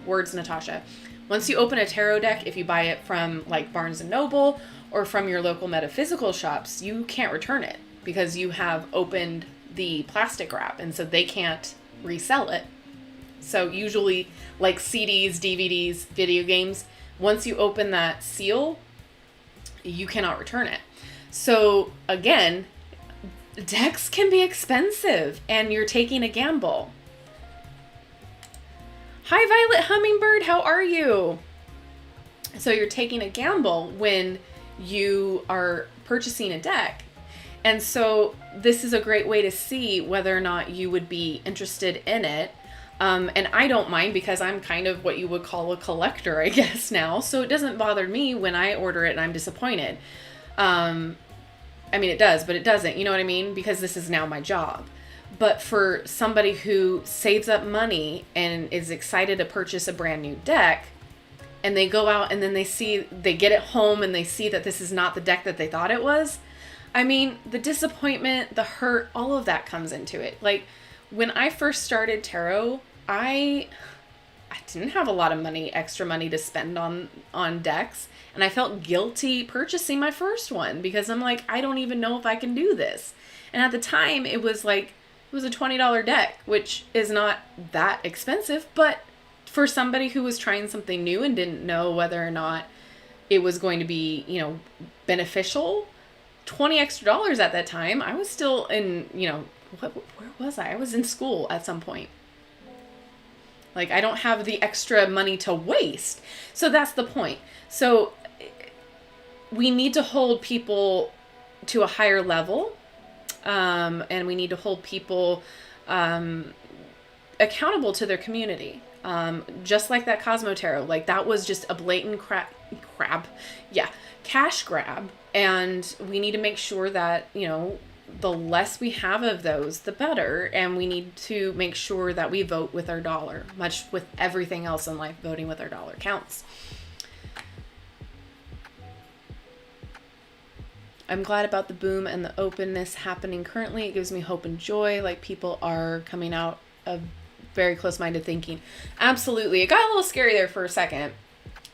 words Natasha, once you open a tarot deck, if you buy it from like Barnes and Noble or from your local metaphysical shops, you can't return it because you have opened the plastic wrap, and so they can't resell it. So usually like CDs, DVDs, video games, once you open that seal, you cannot return it. So again, decks can be expensive and you're taking a gamble. Hi, Violet Hummingbird. How are you? So you're taking a gamble when you are purchasing a deck. And so this is a great way to see whether or not you would be interested in it. And I don't mind because I'm kind of what you would call a collector, I guess, now. So it doesn't bother me when I order it and I'm disappointed. I mean, it does, but it doesn't. You know what I mean? Because this is now my job. But for somebody who saves up money and is excited to purchase a brand new deck, and they go out and then they get it home and they see that this is not the deck that they thought it was. I mean, the disappointment, the hurt, all of that comes into it. Like when I first started tarot, I didn't have a lot of money, extra money to spend on decks. And I felt guilty purchasing my first one because I'm like, I don't even know if I can do this. And at the time it was a $20 deck, which is not that expensive, but for somebody who was trying something new and didn't know whether or not it was going to be, beneficial, $20 extra at that time. I was still in, where was I? I was in school at some point. Like, I don't have the extra money to waste. So that's the point. So we need to hold people to a higher level. And we need to hold people accountable to their community. Just like that Cosmo Tarot. Like, that was just a blatant cash grab. And we need to make sure that, the less we have of those, the better. And we need to make sure that we vote with our dollar. Much with everything else in life, voting with our dollar counts. I'm glad about the boom and the openness happening currently. It gives me hope and joy. Like, people are coming out of very close-minded thinking. Absolutely. It got a little scary there for a second,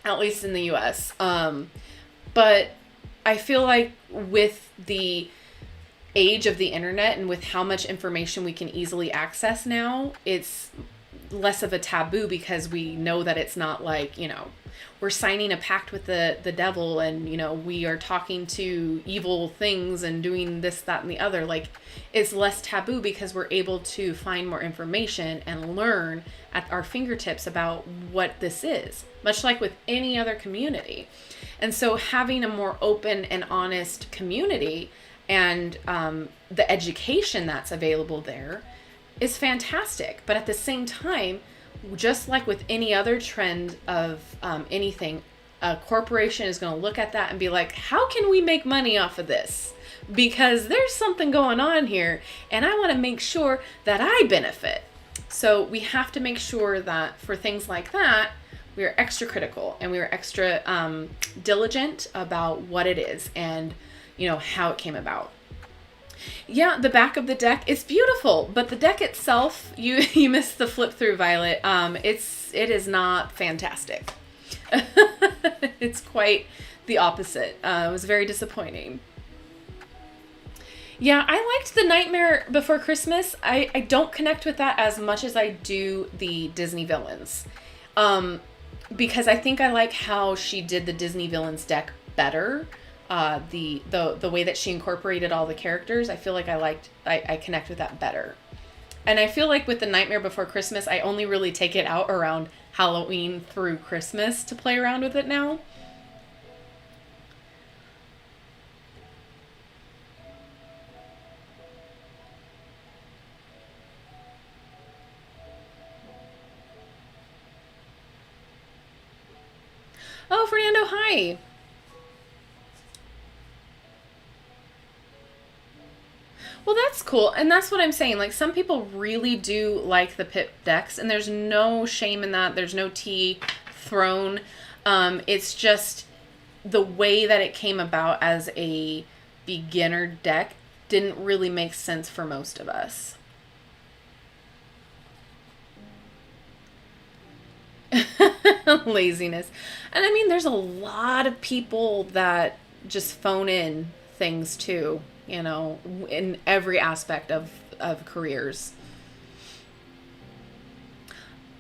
at least in the US. But I feel like with the age of the internet and with how much information we can easily access now, it's less of a taboo because we know that it's not like, we're signing a pact with the devil and, we are talking to evil things and doing this, that, and the other. Like, it's less taboo because we're able to find more information and learn at our fingertips about what this is, much like with any other community. And so having a more open and honest community and the education that's available there is fantastic. But at the same time, just like with any other trend of anything, a corporation is going to look at that and be like, how can we make money off of this? Because there's something going on here and I want to make sure that I benefit. So we have to make sure that for things like that, we are extra critical and we are extra diligent about what it is and, how it came about. Yeah, the back of the deck is beautiful, but the deck itself, you missed the flip through, Violet. It is not fantastic. It's quite the opposite. It was very disappointing. Yeah, I liked the Nightmare Before Christmas. I don't connect with that as much as I do the Disney villains. Because I think I like how she did the Disney villains deck better. The way that she incorporated all the characters, I feel like I connect with that better. And I feel like with the Nightmare Before Christmas, I only really take it out around Halloween through Christmas to play around with it now. Oh, Fernando, hi. Well, that's cool. And that's what I'm saying. Like, some people really do like the pip decks, and there's no shame in that. There's no tea thrown. It's just the way that it came about as a beginner deck didn't really make sense for most of us. Laziness. And I mean, there's a lot of people that just phone in things too, in every aspect of careers.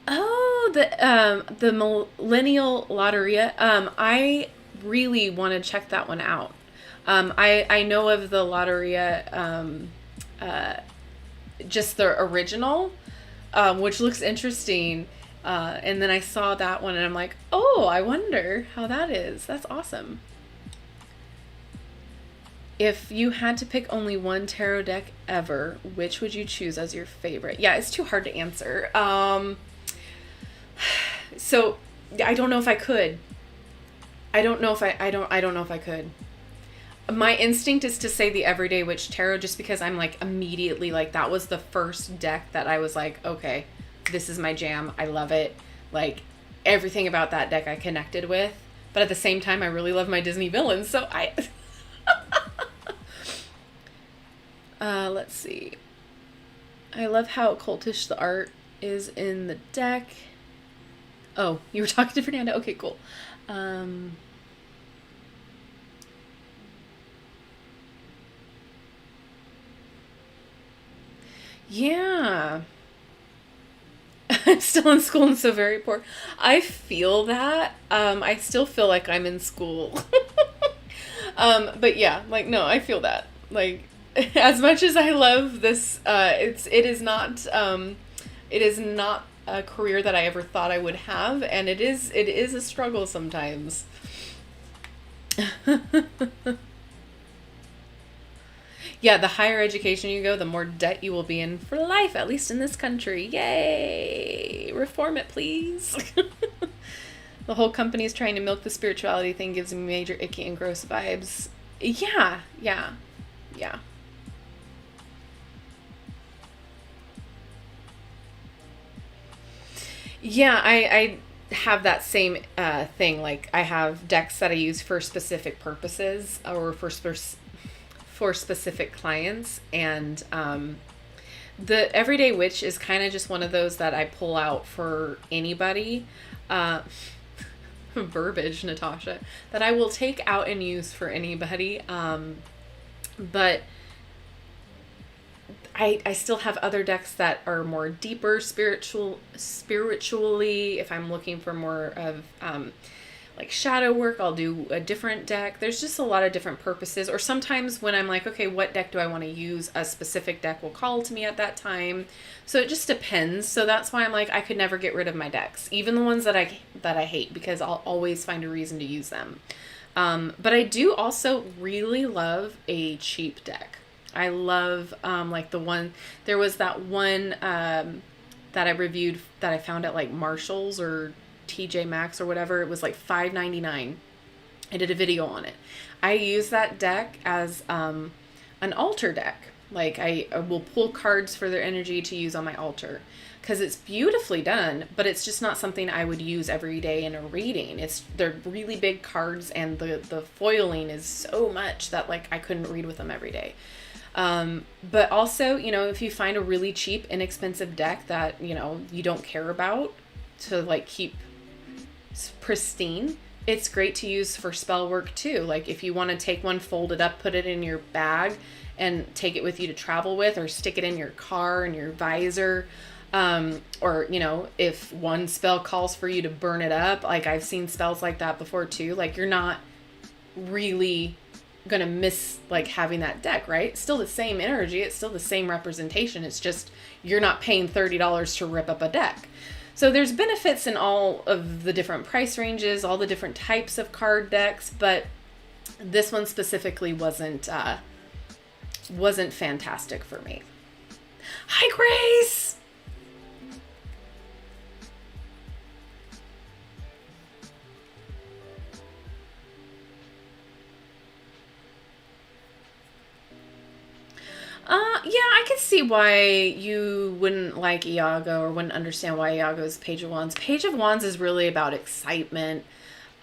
Oh, the Millennial Lotteria. I really want to check that one out. I know of the Lotteria, just the original, which looks interesting. And then I saw that one and I'm like, oh, I wonder how that is. That's awesome. If you had to pick only one tarot deck ever, which would you choose as your favorite? Yeah, it's too hard to answer. So I don't know if I could. I don't know if I could. My instinct is to say the Everyday Witch Tarot, just because I'm like immediately like, that was the first deck that I was like, okay, this is my jam. I love it. Like, everything about that deck I connected with. But at the same time, I really love my Disney villains. So let's see. I love how cultish the art is in the deck. Oh, you were talking to Fernanda? Okay, cool. Yeah. I'm still in school and so very poor. I feel that. I still feel like I'm in school. But yeah, like, no, I feel that. Like, as much as I love this, it is not a career that I ever thought I would have, and it is a struggle sometimes. Yeah, the higher education you go, the more debt you will be in for life, at least in this country. Yay! Reform it, please. The whole company is trying to milk the spirituality thing, gives me major icky and gross vibes. Yeah, yeah, yeah. Yeah, I have that same thing. Like, I have decks that I use for specific purposes or for specific clients, and the Everyday Witch is kind of just one of those that I pull out for anybody. Verbiage, Natasha, that I will take out and use for anybody. But I still have other decks that are more deeper spiritually. If I'm looking for more of like shadow work, I'll do a different deck. There's just a lot of different purposes. Or sometimes when I'm like, okay, what deck do I want to use? A specific deck will call to me at that time. So it just depends. So that's why I'm like, I could never get rid of my decks, even the ones that I hate, because I'll always find a reason to use them. But I do also really love a cheap deck. I love like there was that one that I reviewed that I found at like Marshall's or TJ Maxx or whatever. It was like $5.99. I did a video on it. I use that deck as an altar deck. Like, I will pull cards for their energy to use on my altar, because it's beautifully done, but it's just not something I would use every day in a reading. They're really big cards, and the foiling is so much that like I couldn't read with them every day. But also, if you find a really cheap, inexpensive deck that, you don't care about to like keep pristine, it's great to use for spell work too. Like, if you want to take one, fold it up, put it in your bag and take it with you to travel with, or stick it in your car in your visor. Or, if one spell calls for you to burn it up, like I've seen spells like that before too. Like, you're not really gonna miss like having that deck, right? It's still the same energy, it's still the same representation. It's just you're not paying $30 to rip up a deck. So there's benefits in all of the different price ranges, all the different types of card decks, but this one specifically wasn't fantastic for me. Hi, Grace! Yeah, I could see why you wouldn't like Iago or wouldn't understand why Iago is Page of Wands. Page of Wands is really about excitement.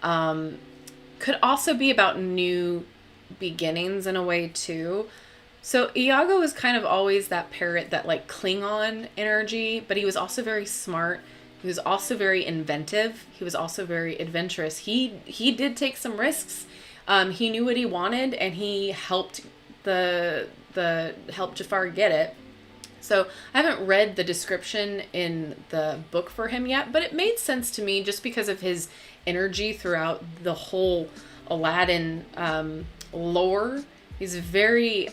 Could also be about new beginnings in a way too. So Iago is kind of always that parrot, that like Klingon energy, but he was also very smart. He was also very inventive. He was also very adventurous. He did take some risks. He knew what he wanted, and he helped help Jafar get it. So I haven't read the description in the book for him yet, but it made sense to me just because of his energy throughout the whole Aladdin lore. He's very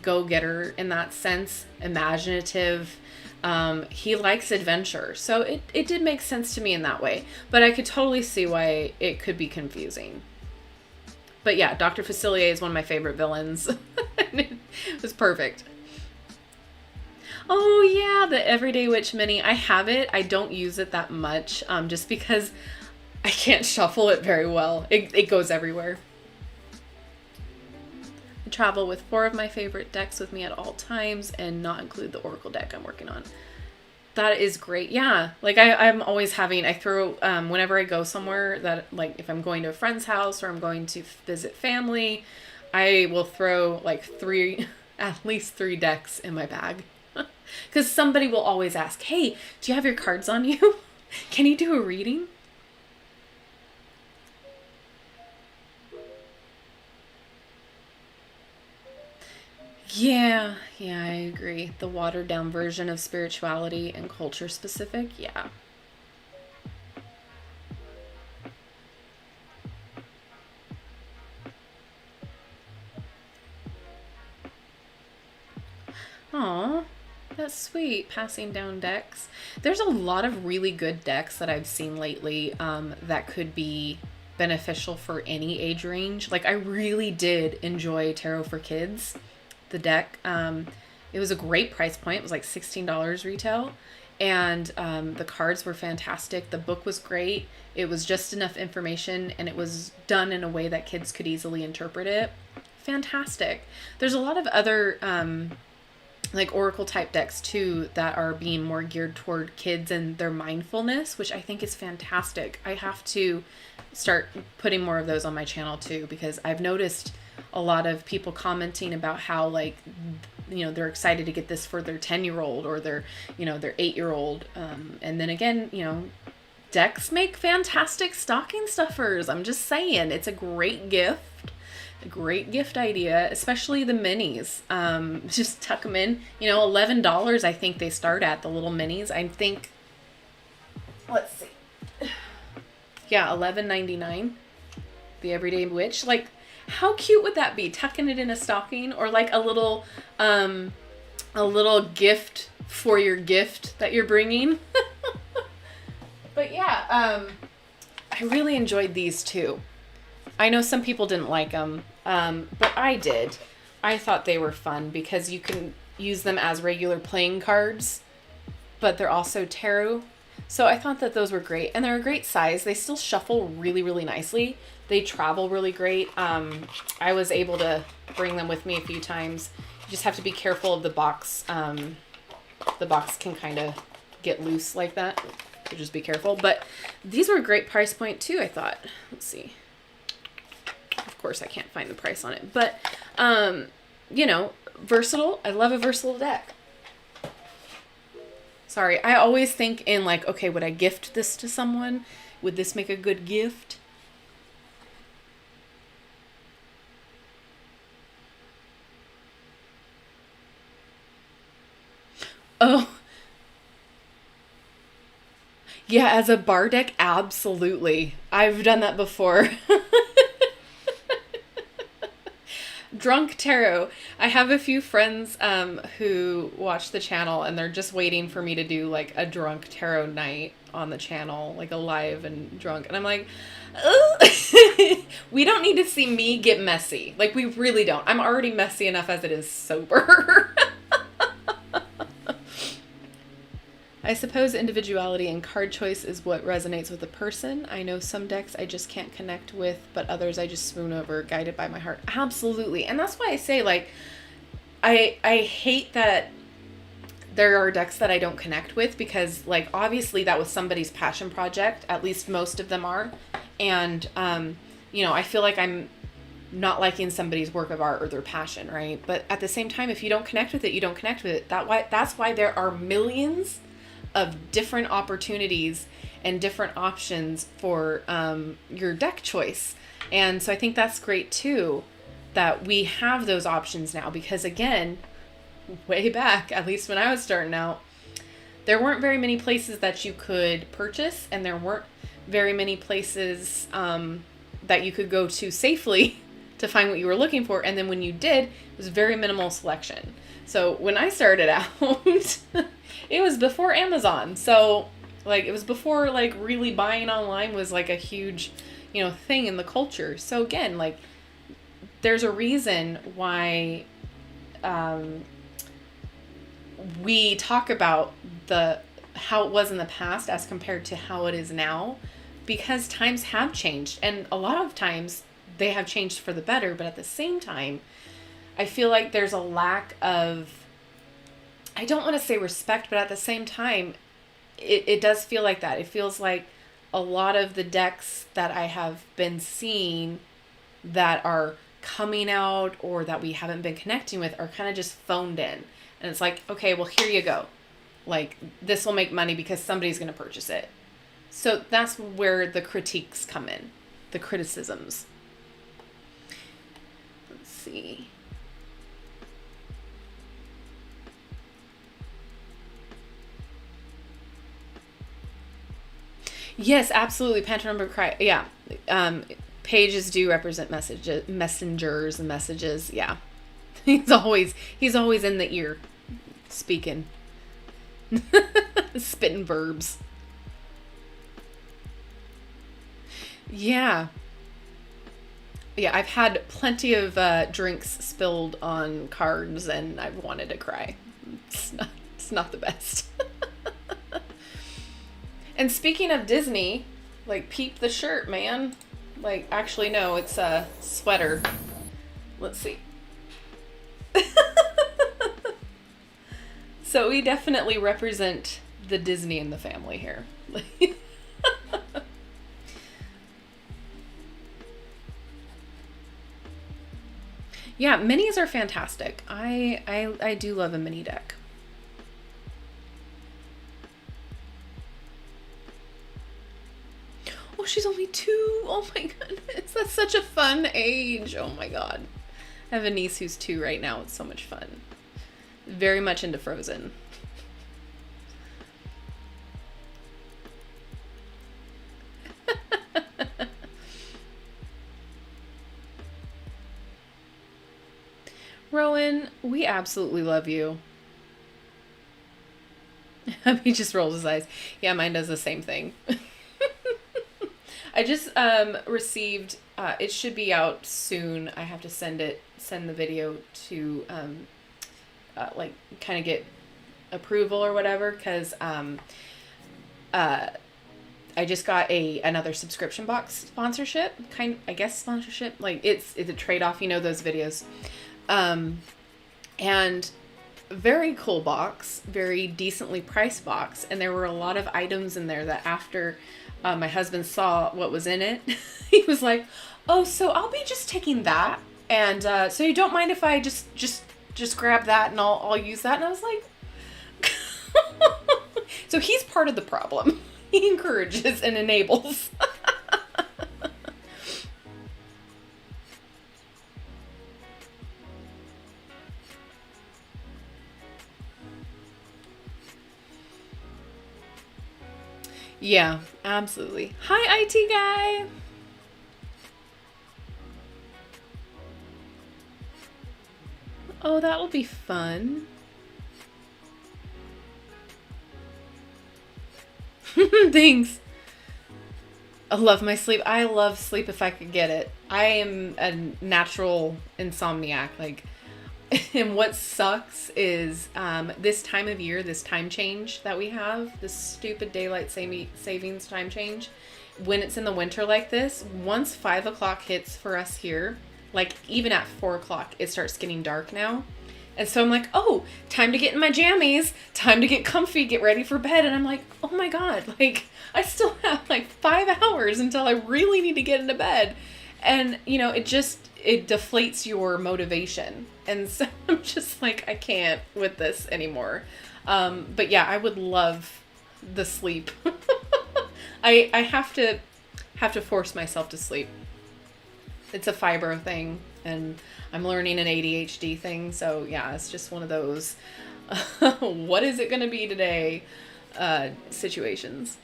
go-getter in that sense, imaginative. He likes adventure. So it did make sense to me in that way. But I could totally see why it could be confusing. But yeah, Dr. Facilier is one of my favorite villains. It was perfect. Oh yeah, the Everyday Witch Mini. I have it. I don't use it that much just because I can't shuffle it very well. It goes everywhere. I travel with 4 of my favorite decks with me at all times and not include the Oracle deck I'm working on. That is great. Yeah. Like I'm always I throw, whenever I go somewhere that, like if I'm going to a friend's house or I'm going to visit family, I will throw like at least 3 decks in my bag. Because somebody will always ask, hey, do you have your cards on you? Can you do a reading? Yeah, I agree. The watered down version of spirituality and culture specific, yeah. Aw, that's sweet, passing down decks. There's a lot of really good decks that I've seen lately that could be beneficial for any age range. Like I really did enjoy Tarot for Kids, the deck. It was a great price point. It was like $16 retail. And the cards were fantastic. The book was great. It was just enough information, and it was done in a way that kids could easily interpret it. Fantastic. There's a lot of other like Oracle type decks too that are being more geared toward kids and their mindfulness, which I think is fantastic. I have to start putting more of those on my channel too, because I've noticed a lot of people commenting about how, like, you know, they're excited to get this for their 10-year-old or their 8-year-old. And then again, decks make fantastic stocking stuffers. I'm just saying, it's a great gift. A great gift idea, especially the minis. Just tuck them in. $11 I think they start at, the little minis. I think, let's see. Yeah, $11.99. The Everyday Witch. Like, how cute would that be? Tucking it in a stocking, or like a little gift for your gift that you're bringing. But yeah, I really enjoyed these too. I know some people didn't like them, but I did. I thought they were fun because you can use them as regular playing cards, but they're also tarot. So I thought that those were great, and they're a great size. They still shuffle really, really nicely. They travel really great. I was able to bring them with me a few times. You just have to be careful of the box. The box can kind of get loose like that. So just be careful. But these were a great price point too, I thought. Let's see. Of course, I can't find the price on it. But, versatile. I love a versatile deck. Sorry, I always think in like, okay, would I gift this to someone? Would this make a good gift? Oh, yeah, as a bar deck, absolutely. I've done that before. drunk tarot. I have a few friends who watch the channel, and they're just waiting for me to do like a drunk tarot night on the channel, like a live and drunk. And I'm like, we don't need to see me get messy. Like, we really don't. I'm already messy enough as it is sober. I suppose individuality and card choice is what resonates with a person. I know some decks I just can't connect with, but others I just swoon over, guided by my heart. Absolutely. And that's why I say, like, I hate that there are decks that I don't connect with, because, like, obviously that was somebody's passion project. At least most of them are. And, you know, I feel like I'm not liking somebody's work of art or their passion, right? But at the same time, if you don't connect with it, you don't connect with it. That's why there are millions of different opportunities and different options for your deck choice. And so I think that's great too, that we have those options now, because again, way back, at least when I was starting out, there weren't very many places that you could purchase, and there weren't very many places that you could go to safely to find what you were looking for. And then when you did, it was very minimal selection. So when I started out, it was before Amazon. So, like, it was before, like, really buying online was, like, a huge, you know, thing in the culture. So, again, like, there's a reason why we talk about how it was in the past as compared to how it is now, because times have changed. And a lot of times they have changed for the better, but at the same time, I feel like there's a lack of, I don't want to say respect, but at the same time, it does feel like that. It feels like a lot of the decks that I have been seeing that are coming out or that we haven't been connecting with are kind of just phoned in. And it's like, okay, well, here you go. Like, this will make money because somebody's going to purchase it. So that's where the critiques come in, the criticisms. Let's see. Yes, absolutely. Panther cry. Yeah. Pages do represent messengers and messages. Yeah. He's always in the ear speaking. Spitting verbs. Yeah. Yeah, I've had plenty of drinks spilled on cards, and I've wanted to cry. It's not the best. And speaking of Disney, like, peep the shirt, man. Like, actually, no, it's a sweater. Let's see. So we definitely represent the Disney in the family here. Yeah, minis are fantastic. I do love a mini deck. Oh, she's only 2. Oh my goodness. That's such a fun age. Oh my God. I have a niece who's 2 right now. It's so much fun. Very much into Frozen. Rowan, we absolutely love you. He just rolls his eyes. Yeah, mine does the same thing. I just received, it should be out soon. I have to send the video to, like, kind of get approval or whatever, because I just got another subscription box sponsorship, sponsorship. Like, it's a trade-off, you know, those videos. And very cool box, very decently priced box. And there were a lot of items in there that after my husband saw what was in it, he was like, oh, so I'll be just taking that. And so you don't mind if I just grab that and I'll use that. And I was like, so he's part of the problem. He encourages and enables. Yeah, absolutely. Hi, IT guy. Oh, that'll be fun. Thanks. I love my sleep. I love sleep if I could get it. I am a natural insomniac. Like, and what sucks is this time of year, this time change that we have, this stupid daylight savings time change, when it's in the winter like this, once 5 o'clock hits for us here, like even at 4 o'clock, it starts getting dark now. And so I'm like, oh, time to get in my jammies, time to get comfy, get ready for bed. And I'm like, oh my God, like I still have like 5 hours until I really need to get into bed. And, you know, it deflates your motivation. And so I'm just like, I can't with this anymore. But yeah, I would love the sleep. I have to force myself to sleep. It's a fibro thing, and I'm learning an ADHD thing. So yeah, it's just one of those, what is it going to be today, situations.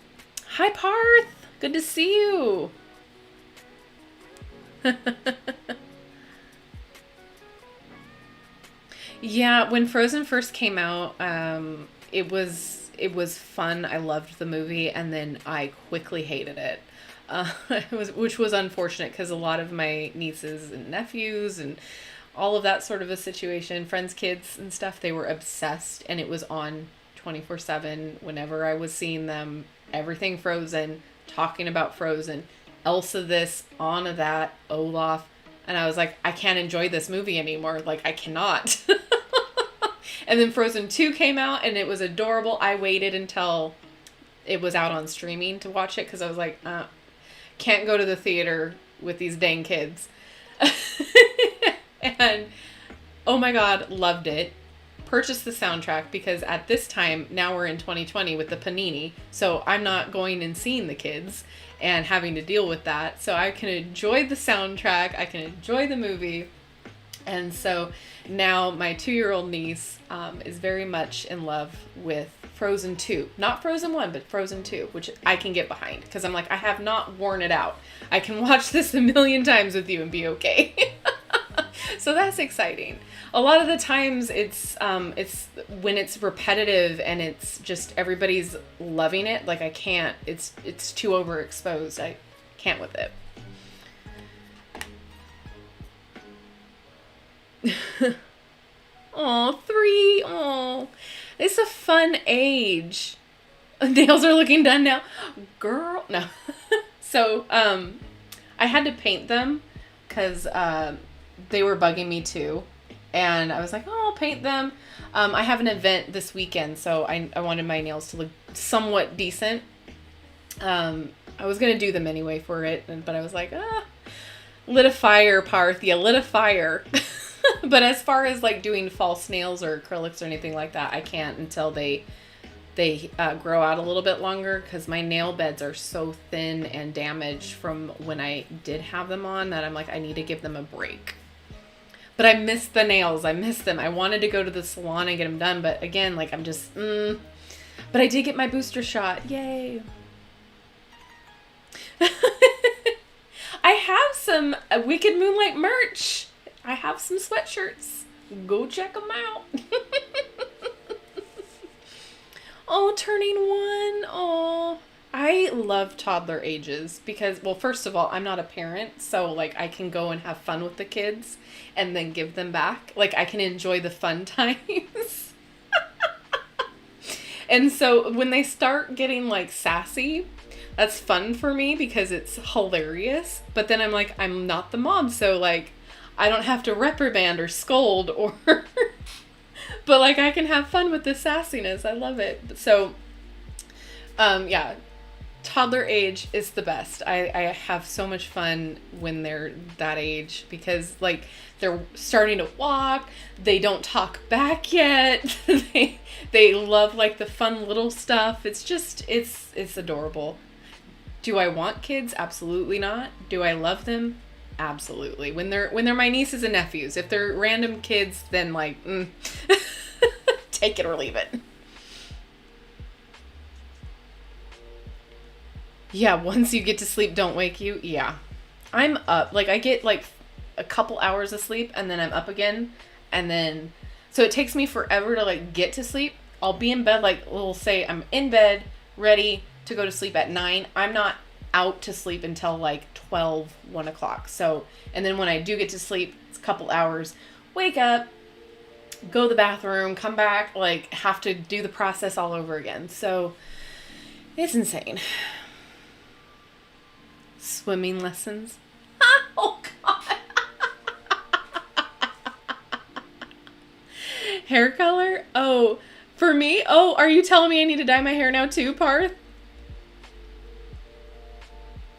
Hi, Parth. Good to see you. Yeah, when Frozen first came out, it was fun. I loved the movie, and then I quickly hated it. Which was unfortunate because a lot of my nieces and nephews and all of that sort of a situation, friends' kids and stuff, they were obsessed, and it was on 24/7 whenever I was seeing them. Everything Frozen, talking about Frozen, Elsa this, Anna that, Olaf, and I was like, I can't enjoy this movie anymore. Like, I cannot. And then Frozen 2 came out, and it was adorable. I waited until it was out on streaming to watch it because I was like, can't go to the theater with these dang kids. And oh my God, loved it. Purchased the soundtrack because at this time, now we're in 2020 with the Panini, so I'm not going and seeing the kids and having to deal with that. So I can enjoy the soundtrack, I can enjoy the movie. And so now my 2-year-old niece is very much in love with Frozen 2. Not Frozen 1, but Frozen 2, which I can get behind because I'm like, I have not worn it out. I can watch this a million times with you and be okay. So that's exciting. A lot of the times it's when it's repetitive and it's just everybody's loving it. Like I can't. It's too overexposed. I can't with it. Aw, 3. Aw. It's a fun age. Nails are looking done now. Girl. No. So, I had to paint them because they were bugging me too. And I was like, oh, I'll paint them. I have an event this weekend, so I wanted my nails to look somewhat decent. I was going to do them anyway for it, but I was like, lit a fire, Parthia, lit a fire. But as far as like doing false nails or acrylics or anything like that, I can't until they grow out a little bit longer because my nail beds are so thin and damaged from when I did have them on that I'm like, I need to give them a break. But I miss the nails. I miss them. I wanted to go to the salon and get them done, but again, like I'm just, But I did get my booster shot. Yay. I have some Wicked Moonlight merch. I have some sweatshirts. Go check them out. Oh, turning 1. Oh, I love toddler ages because, well, first of all, I'm not a parent, so like I can go and have fun with the kids and then give them back. Like I can enjoy the fun times. And so when they start getting like sassy, that's fun for me because it's hilarious. But then I'm like, I'm not the mom, so like I don't have to reprimand or scold or but like I can have fun with the sassiness. I love it. So yeah, toddler age is the best. I have so much fun when they're that age because like they're starting to walk, they don't talk back yet. they love like the fun little stuff. It's just it's adorable. Do I want kids? Absolutely not. Do I love them? Absolutely. When they're my nieces and nephews. If they're random kids, then like take it or leave it. Yeah, once you get to sleep, don't wake you. Yeah. I'm up. Like I get like a couple hours of sleep and then I'm up again And then, so it takes me forever to like get to sleep. I'll be in bed, like we'll say I'm in bed, ready to go to sleep at 9. I'm not out to sleep until like 12, 1 o'clock. So, and then when I do get to sleep, it's a couple hours, wake up, go to the bathroom, come back, like have to do the process all over again. So it's insane. Swimming lessons. Oh God. Hair color? Oh, for me? Oh, are you telling me I need to dye my hair now too, Parth?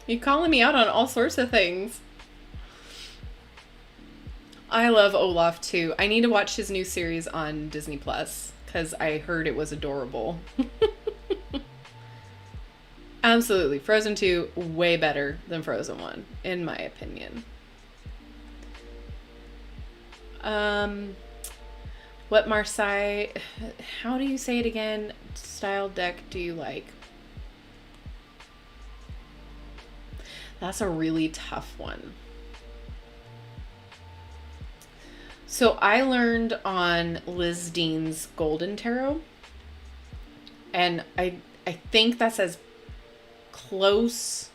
You're calling me out on all sorts of things. I love Olaf too. I need to watch his new series on Disney Plus because I heard it was adorable. Absolutely. Frozen 2, way better than Frozen 1, in my opinion. What Marseille, how do you say it again? Style deck do you like? That's a really tough one. So I learned on Liz Dean's Golden Tarot, and I think that's as close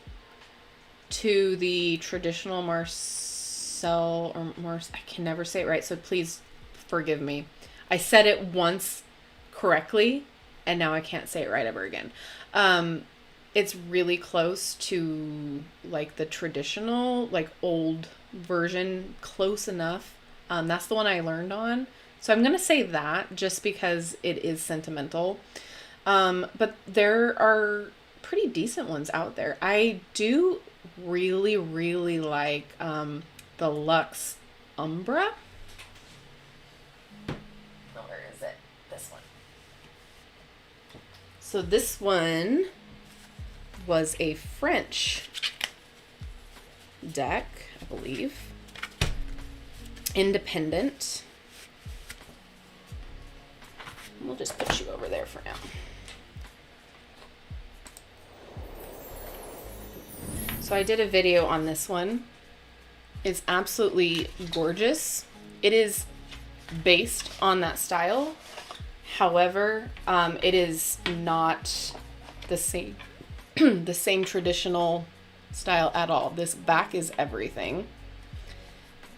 to the traditional Marcel or I can never say it right, so please forgive me. I said it once correctly, and now I can't say it right ever again. It's really close to like the traditional, like old version, close enough. That's the one I learned on. So I'm going to say that just because it is sentimental. But there are pretty decent ones out there. I do really, really like the Luxe Umbra. Oh, where is it? This one. So this one was a French deck, I believe. Independent. We'll just put you over there for now. So I did a video on this one. It's absolutely gorgeous. It is based on that style. However, it is not the same the same traditional style at all. This back is everything.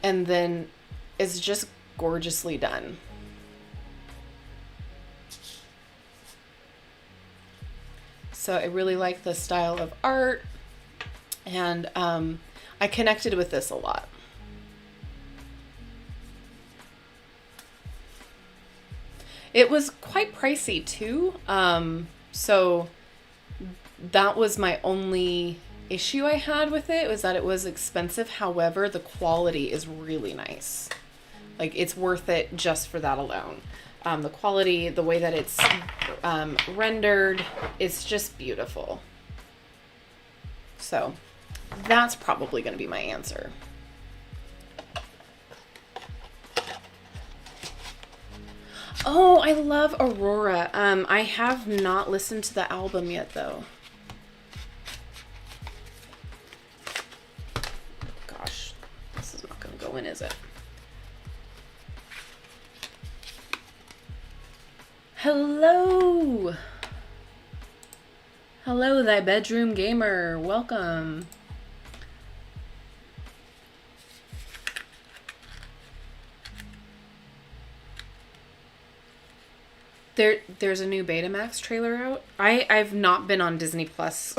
And then it's just gorgeously done. So I really like the style of art, and I connected with this a lot. It was quite pricey too, so that was my only issue I had with it, was that it was expensive. However, the quality is really nice. Like, it's worth it just for that alone. The quality, the way that it's rendered, it's just beautiful. So that's probably going to be my answer. Oh, I love Aurora. I have not listened to the album yet, though. Gosh, this is not going to go in, is it? Hello! Hello, thy bedroom gamer. Welcome. There's a new Betamax trailer out. I've not been on Disney Plus.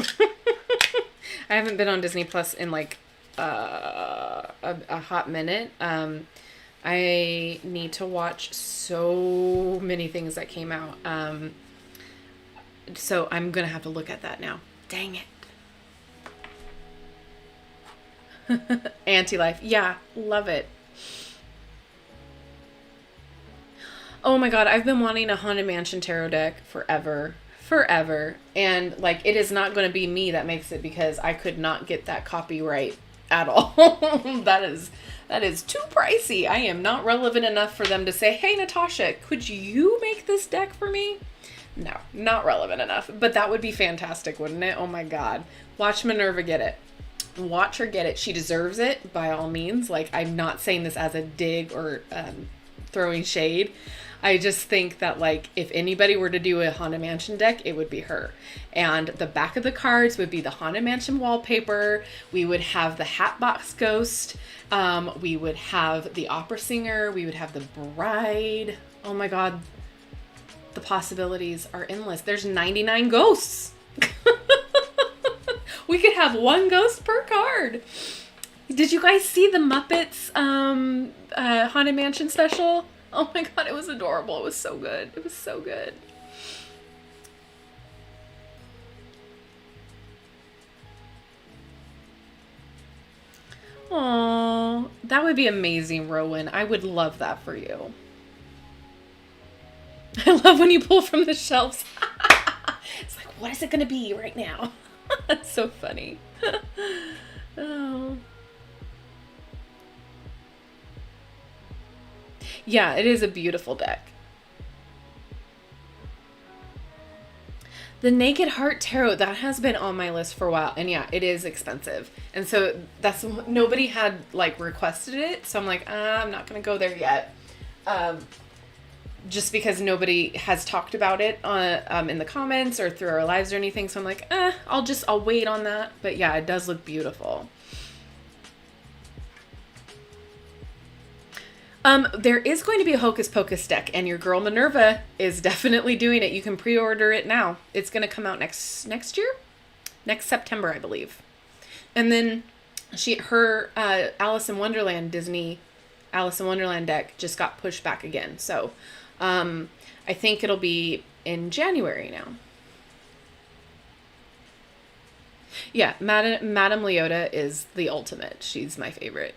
I haven't been on Disney Plus in like a hot minute. I need to watch so many things that came out. So I'm gonna have to look at that now. Dang it. Anti-life. Yeah, love it. Oh my god, I've been wanting a Haunted Mansion tarot deck forever. And like, it is not going to be me that makes it, because I could not get that copyright at all. That is too pricey. I am not relevant enough for them to say, hey Natasha, could you make this deck for me? No, not relevant enough. But that would be fantastic, wouldn't it? Oh my god. Watch Minerva get it. Watch her get it. She deserves it, by all means. Like, I'm not saying this as a dig or throwing shade. I just think that, like, if anybody were to do a Haunted Mansion deck, it would be her. And the back of the cards would be the Haunted Mansion wallpaper. We would have the Hatbox Ghost. We would have the opera singer. We would have the bride. Oh my God. The possibilities are endless. There's 99 ghosts. We could have one ghost per card. Did you guys see the Muppets Haunted Mansion special? Oh my God, it was adorable. It was so good. It was so good. Aww, that would be amazing, Rowan. I would love that for you. I love when you pull from the shelves. It's like, what is it going to be right now? That's so funny. Oh. Yeah, it is a beautiful deck. The Naked Heart Tarot, that has been on my list for a while. And yeah, it is expensive. And so that's, nobody had like requested it. So I'm like, I'm not going to go there yet. Just because nobody has talked about it in the comments or through our lives or anything. So I'm like, I'll wait on that. But yeah, it does look beautiful. There is going to be a Hocus Pocus deck, and your girl Minerva is definitely doing it. You can pre-order it now. It's going to come out next year? Next September, I believe. And then her Alice in Wonderland, Disney Alice in Wonderland deck just got pushed back again. So I think it'll be in January now. Yeah, Madame Leota is the ultimate. She's my favorite.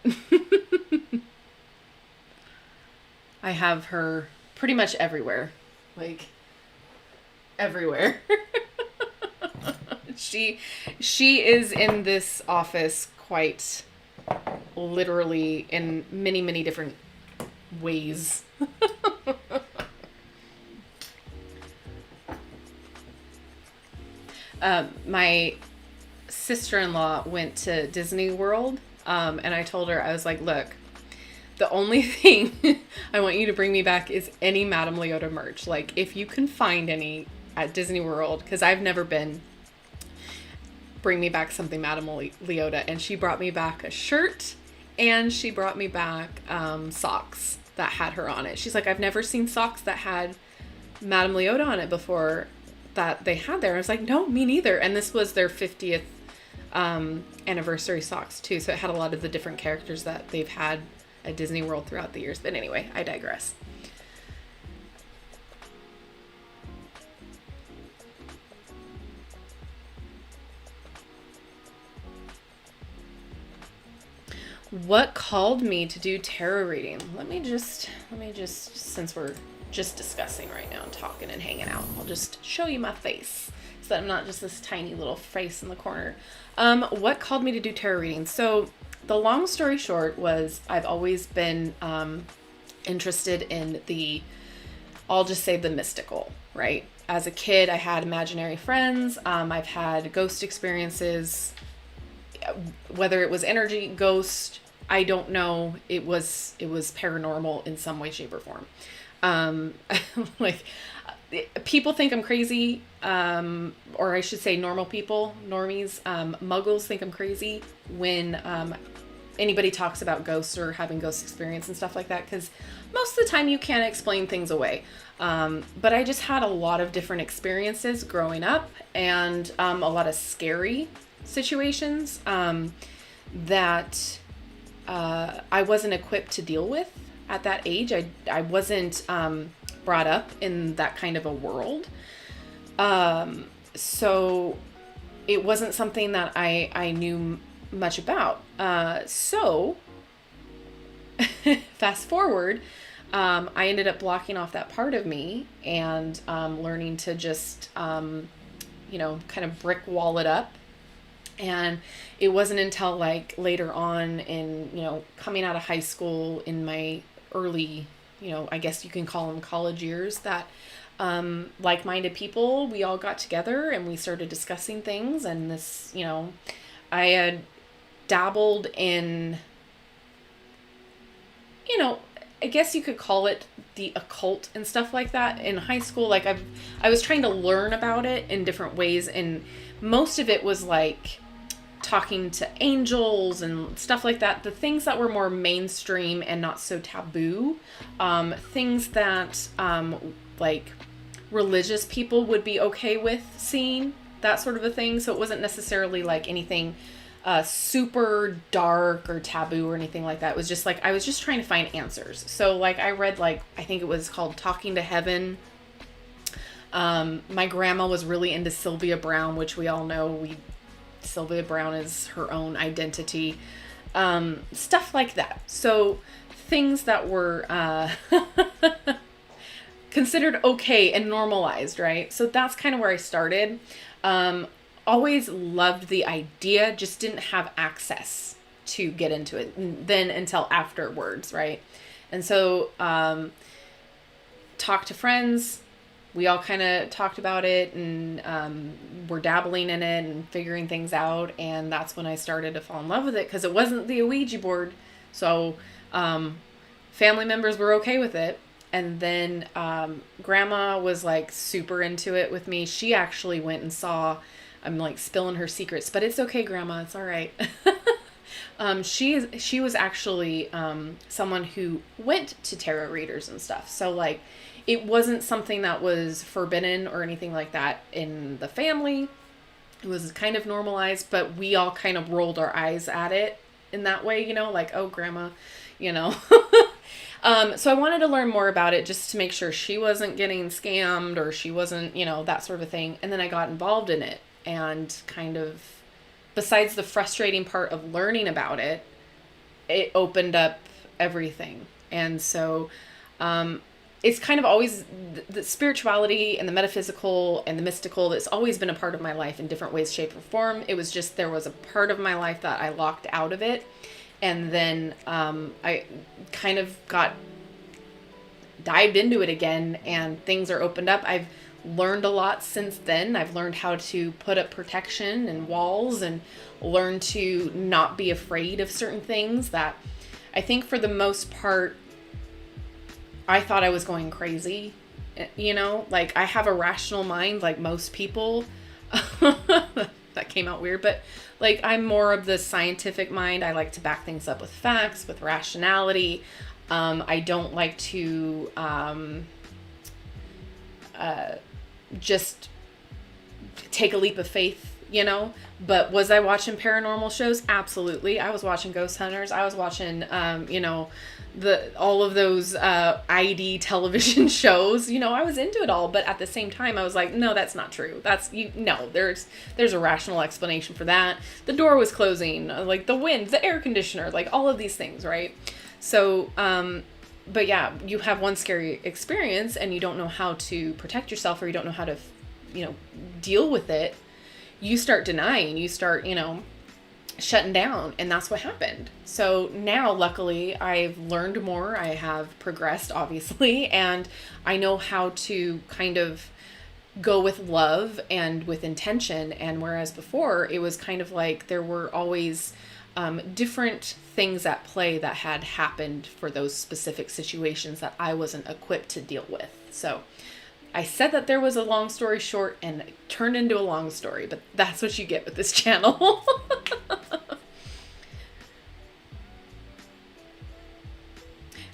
I have her pretty much everywhere. Like, everywhere. She is in this office quite literally in many, many different ways. My sister-in-law went to Disney World, and I told her, I was like, look, the only thing I want you to bring me back is any Madame Leota merch. Like, if you can find any at Disney World, because I've never been, bring me back something Madame Leota. And she brought me back a shirt, and she brought me back socks that had her on it. She's like, I've never seen socks that had Madame Leota on it before that they had there. I was like, no, me neither. And this was their 50th anniversary socks too. So it had a lot of the different characters that they've had at Disney World throughout the years. But anyway, I digress. What called me to do tarot reading? Let me just, since we're just discussing right now and talking and hanging out, I'll just show you my face so that I'm not just this tiny little face in the corner. What called me to do tarot reading? So the long story short was I've always been interested in I'll just say the mystical, right? As a kid, I had imaginary friends. I've had ghost experiences, whether it was energy, ghost, I don't know. It was paranormal in some way, shape, or form. Like, people think I'm crazy, or I should say normal people, normies, muggles think I'm crazy when anybody talks about ghosts or having ghost experience and stuff like that, because most of the time you can't explain things away. But I just had a lot of different experiences growing up, and a lot of scary situations that I wasn't equipped to deal with at that age. I wasn't brought up in that kind of a world. So it wasn't something that I knew much about. So fast forward, I ended up blocking off that part of me and learning to just, kind of brick wall it up. And it wasn't until like later on in, coming out of high school in my early, I guess you can call them college years, that like-minded people, we all got together and we started discussing things. And this, I had dabbled in, I guess you could call it the occult and stuff like that. In high school, like I was trying to learn about it in different ways, and most of it was like talking to angels and stuff like that. The things that were more mainstream and not so taboo, things that like religious people would be okay with seeing, that sort of a thing. So it wasn't necessarily like anything super dark or taboo or anything like that. It was just like, I was just trying to find answers. So like I read, like, I think it was called Talking to Heaven. My grandma was really into Sylvia Browne, which we all know Sylvia Browne is her own identity. Stuff like that. So things that were considered okay and normalized, right? So that's kind of where I started. Always loved the idea, just didn't have access to get into it then until afterwards, right? And so talked to friends. We all kind of talked about it, and we're dabbling in it and figuring things out. And that's when I started to fall in love with it, because it wasn't the Ouija board. So family members were okay with it. And then grandma was like super into it with me. She actually went and saw, I'm like spilling her secrets, but it's okay, grandma. It's all right. She was actually someone who went to tarot readers and stuff. So like, it wasn't something that was forbidden or anything like that in the family. It was kind of normalized, but we all kind of rolled our eyes at it in that way, you know, like, oh, grandma, you know. So I wanted to learn more about it just to make sure she wasn't getting scammed or she wasn't, you know, that sort of thing. And then I got involved in it, and kind of, besides the frustrating part of learning about it, it opened up everything. And so, it's kind of always the spirituality and the metaphysical and the mystical. It's always been a part of my life in different ways, shape, or form. It was just, there was a part of my life that I locked out of it. And then I kind of got dived into it again, and things are opened up. I've learned a lot since then. I've learned how to put up protection and walls, and learn to not be afraid of certain things that I think for the most part, I thought I was going crazy, you know, like I have a rational mind like most people. That came out weird, but like I'm more of the scientific mind. I like to back things up with facts, with rationality. I don't like to just take a leap of faith, you know. But was I watching paranormal shows? Absolutely. I was watching Ghost Hunters. I was watching, you know, all of those ID television shows. You know, I was into it all, but at the same time I was like, no, that's not true. There's a rational explanation for that. The door was closing, like the wind, the air conditioner, like all of these things, right? So but yeah, you have one scary experience and you don't know how to protect yourself, or you don't know how to, you know, deal with it. You start denying, you start, you know, shutting down, and that's what happened. So now, luckily, I've learned more. I have progressed, obviously, and I know how to kind of go with love and with intention. And whereas before, it was kind of like there were always different things at play that had happened for those specific situations that I wasn't equipped to deal with. So I said that there was a long story short, and it turned into a long story, but that's what you get with this channel.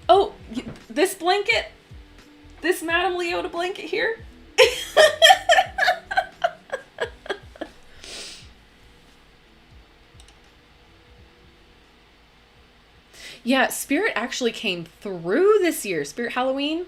Oh, this blanket, this Madame Leota blanket here. Yeah, Spirit actually came through this year. Spirit Halloween.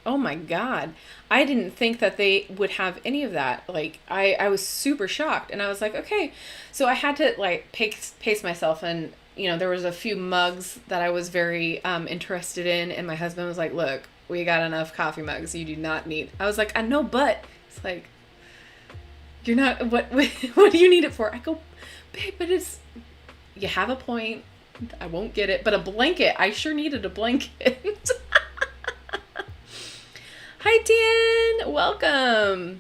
Oh my God. I didn't think that they would have any of that. Like, I was super shocked, and I was like, okay. So I had to like pace myself, and you know, there was a few mugs that I was very interested in, and my husband was like, look, we got enough coffee mugs. You do not need. I was like, I know, but it's like, you're not, what do you need it for? I go, babe, but you have a point. I won't get it, but a blanket. I sure needed a blanket. Hi, Tian. Welcome.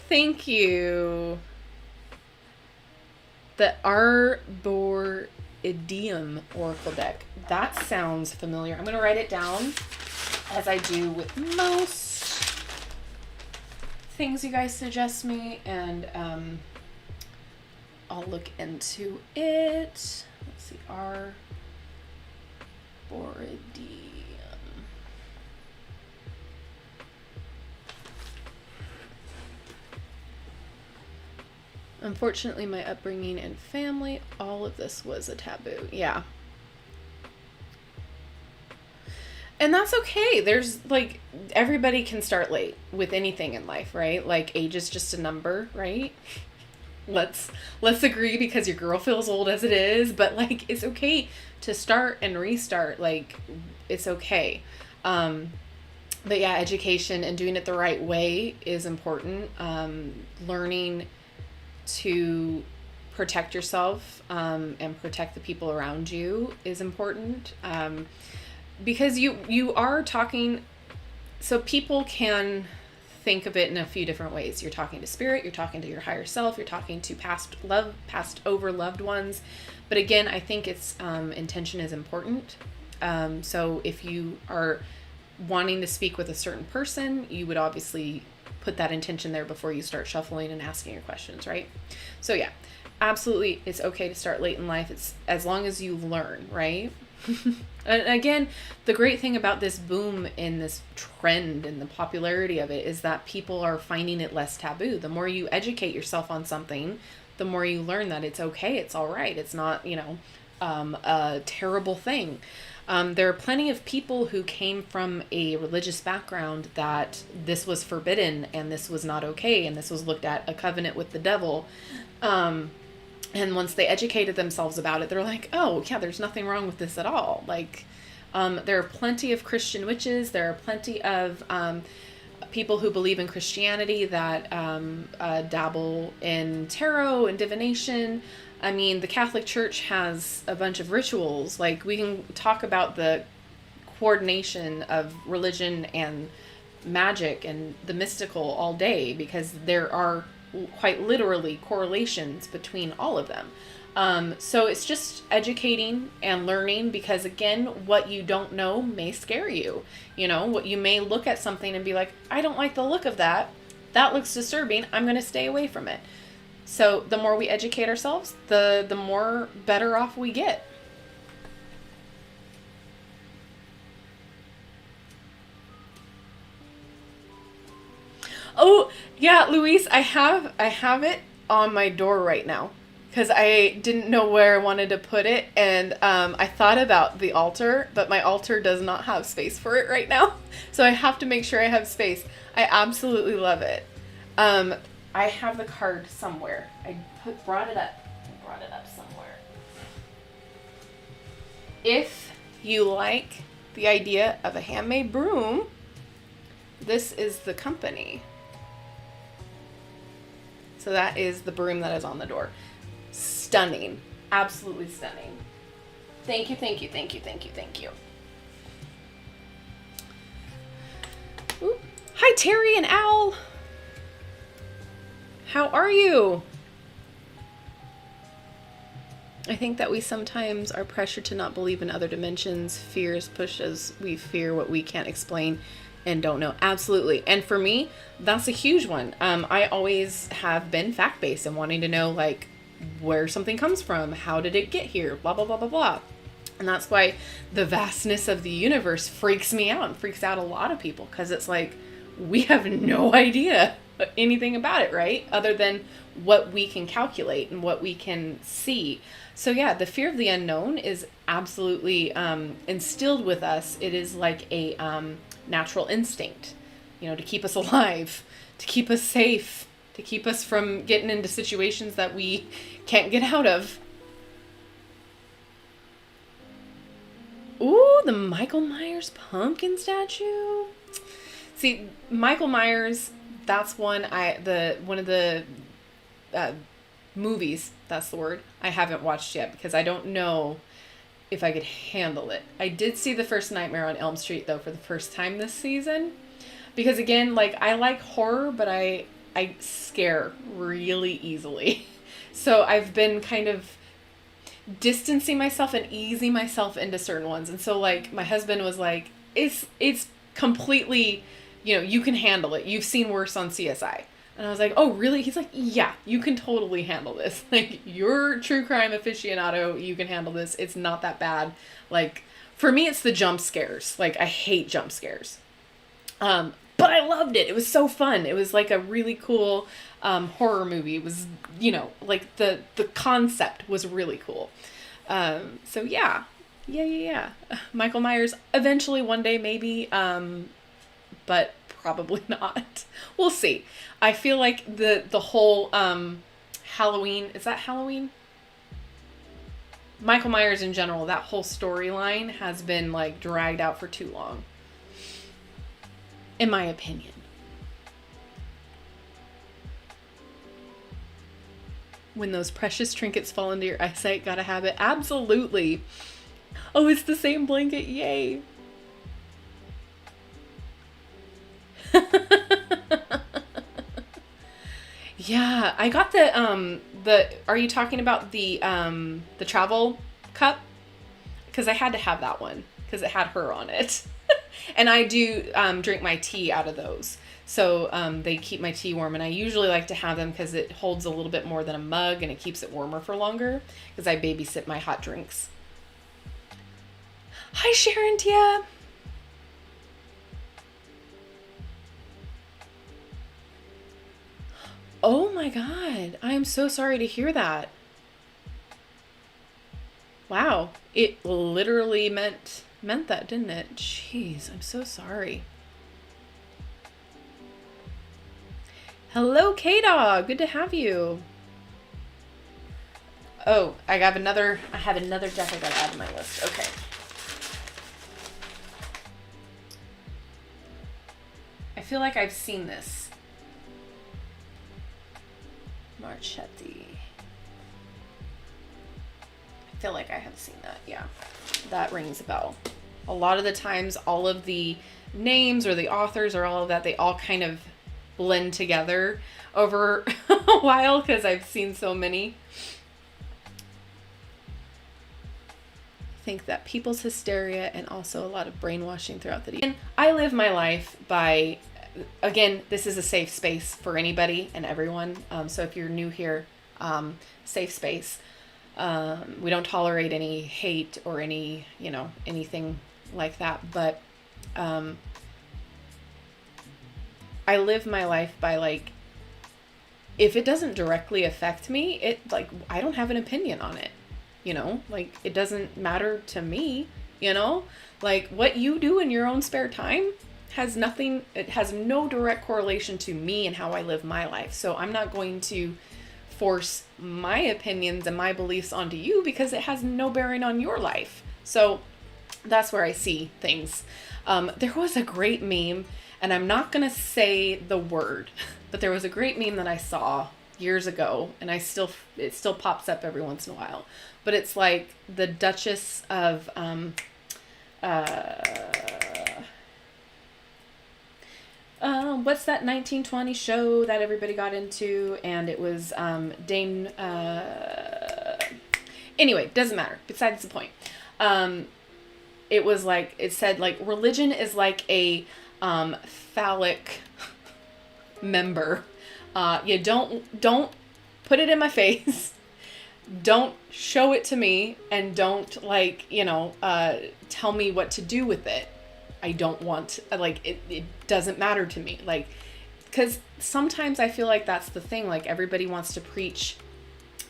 Thank you. The Idiom Oracle deck. That sounds familiar. I'm going to write it down, as I do with most things you guys suggest me, and I'll look into it. Let's see, Arboridium. Unfortunately, my upbringing and family, all of this was a taboo. Yeah. And that's okay. There's like, everybody can start late with anything in life, right? Like, age is just a number, right? Let's agree, because your girl feels old as it is, but like, it's okay to start and restart. Like, it's okay. But yeah, education and doing it the right way is important. Learning to protect yourself and protect the people around you is important, because you are talking, so people can think of it in a few different ways. You're talking to spirit, you're talking to your higher self, you're talking to passed over loved ones. But again, I think it's intention is important. So if you are wanting to speak with a certain person, you would obviously put that intention there before you start shuffling and asking your questions, right? So yeah, absolutely, it's okay to start late in life. It's as long as you learn, right? And again, the great thing about this boom in this trend and the popularity of it is that people are finding it less taboo. The more you educate yourself on something, the more you learn that it's okay, it's all right, it's not, a terrible thing. There are plenty of people who came from a religious background that this was forbidden and this was not okay and this was looked at a covenant with the devil. And once they educated themselves about it, they're like, oh, yeah, there's nothing wrong with this at all. Like, there are plenty of Christian witches. There are plenty of people who believe in Christianity that dabble in tarot and divination. I mean, the Catholic Church has a bunch of rituals. Like, we can talk about the coordination of religion and magic and the mystical all day, because there are quite literally correlations between all of them. So it's just educating and learning, because again, what you don't know may scare you. What you may look at something and be like, I don't like the look of that. That looks disturbing. I'm going to stay away from it. So the more we educate ourselves, the more better off we get. Oh, yeah, Luis, I have it on my door right now, because I didn't know where I wanted to put it, and I thought about the altar, but my altar does not have space for it right now, so I have to make sure I have space. I absolutely love it. I have the card somewhere. I brought it up somewhere. If you like the idea of a handmade broom, this is the company. So that is the broom that is on the door. Stunning. Absolutely stunning. Thank you, thank you, thank you, thank you, thank you. Ooh. Hi, Terry and Al. How are you? I think that we sometimes are pressured to not believe in other dimensions. Fears push us. We fear what we can't explain and don't know. Absolutely. And for me, that's a huge one. I always have been fact-based and wanting to know, like, where something comes from. How did it get here? Blah, blah, blah, blah, blah. And that's why the vastness of the universe freaks me out and freaks out a lot of people, because it's like, we have no idea anything about it, right? Other than what we can calculate and what we can see. So yeah, the fear of the unknown is absolutely instilled with us. It is like a natural instinct, to keep us alive, to keep us safe, to keep us from getting into situations that we can't get out of. Ooh, the Michael Myers pumpkin statue. See, Michael Myers, that's one of the movies, that's the word, I haven't watched yet, because I don't know if I could handle it. I did see the first Nightmare on Elm Street, though, for the first time this season, because again, like, I like horror, but I scare really easily. So I've been kind of distancing myself and easing myself into certain ones. And so like my husband was like, it's completely, you can handle it. You've seen worse on CSI. And I was like, oh, really? He's like, yeah, you can totally handle this. Like, you're a true crime aficionado. You can handle this. It's not that bad. Like, for me, it's the jump scares. Like, I hate jump scares. But I loved it. It was so fun. It was like a really cool horror movie. It was, like the concept was really cool. So yeah. Michael Myers eventually one day, maybe, but probably not. We'll see. I feel like the whole Halloween, is that Halloween? Michael Myers in general, that whole storyline has been like dragged out for too long. In my opinion. When those precious trinkets fall into your eyesight, gotta have it. Absolutely. Oh, it's the same blanket. Yay. Yeah, I got are you talking about the travel cup? Because I had to have that one because it had her on it. And I do drink my tea out of those. So they keep my tea warm, and I usually like to have them because it holds a little bit more than a mug and it keeps it warmer for longer because I babysit my hot drinks. Hi, Sharon Tia. Oh my God. I am so sorry to hear that. Wow. It literally meant that, didn't it? Jeez, I'm so sorry. Hello, K-Dog. Good to have you. Oh, I have another deck I gotta add to my list. Okay. I feel like I've seen this. Marchetti. I feel like I have seen that. Yeah, that rings a bell. A lot of the times, all of the names or the authors or all of that, they all kind of blend together over a while because I've seen so many. I think that people's hysteria and also a lot of brainwashing throughout the day. And I live my life by, again, this is a safe space for anybody and everyone. So if you're new here, safe space. We don't tolerate any hate or any, anything like that. But I live my life by like, if it doesn't directly affect me, I don't have an opinion on it. Like it doesn't matter to me, like what you do in your own spare time it has no direct correlation to me and how I live my life. So I'm not going to force my opinions and my beliefs onto you because it has no bearing on your life. So that's where I see things. There was a great meme, and I'm not going to say the word, but there was a great meme that I saw years ago, and it still pops up every once in a while. But it's like the Duchess of what's that 1920 show that everybody got into, and it was Dame anyway, doesn't matter, besides the point. It was like, it said like religion is like a phallic member. You don't put it in my face. Don't show it to me, and don't tell me what to do with it. I don't want, it doesn't matter to me. Like, because sometimes I feel like that's the thing. Like, everybody wants to preach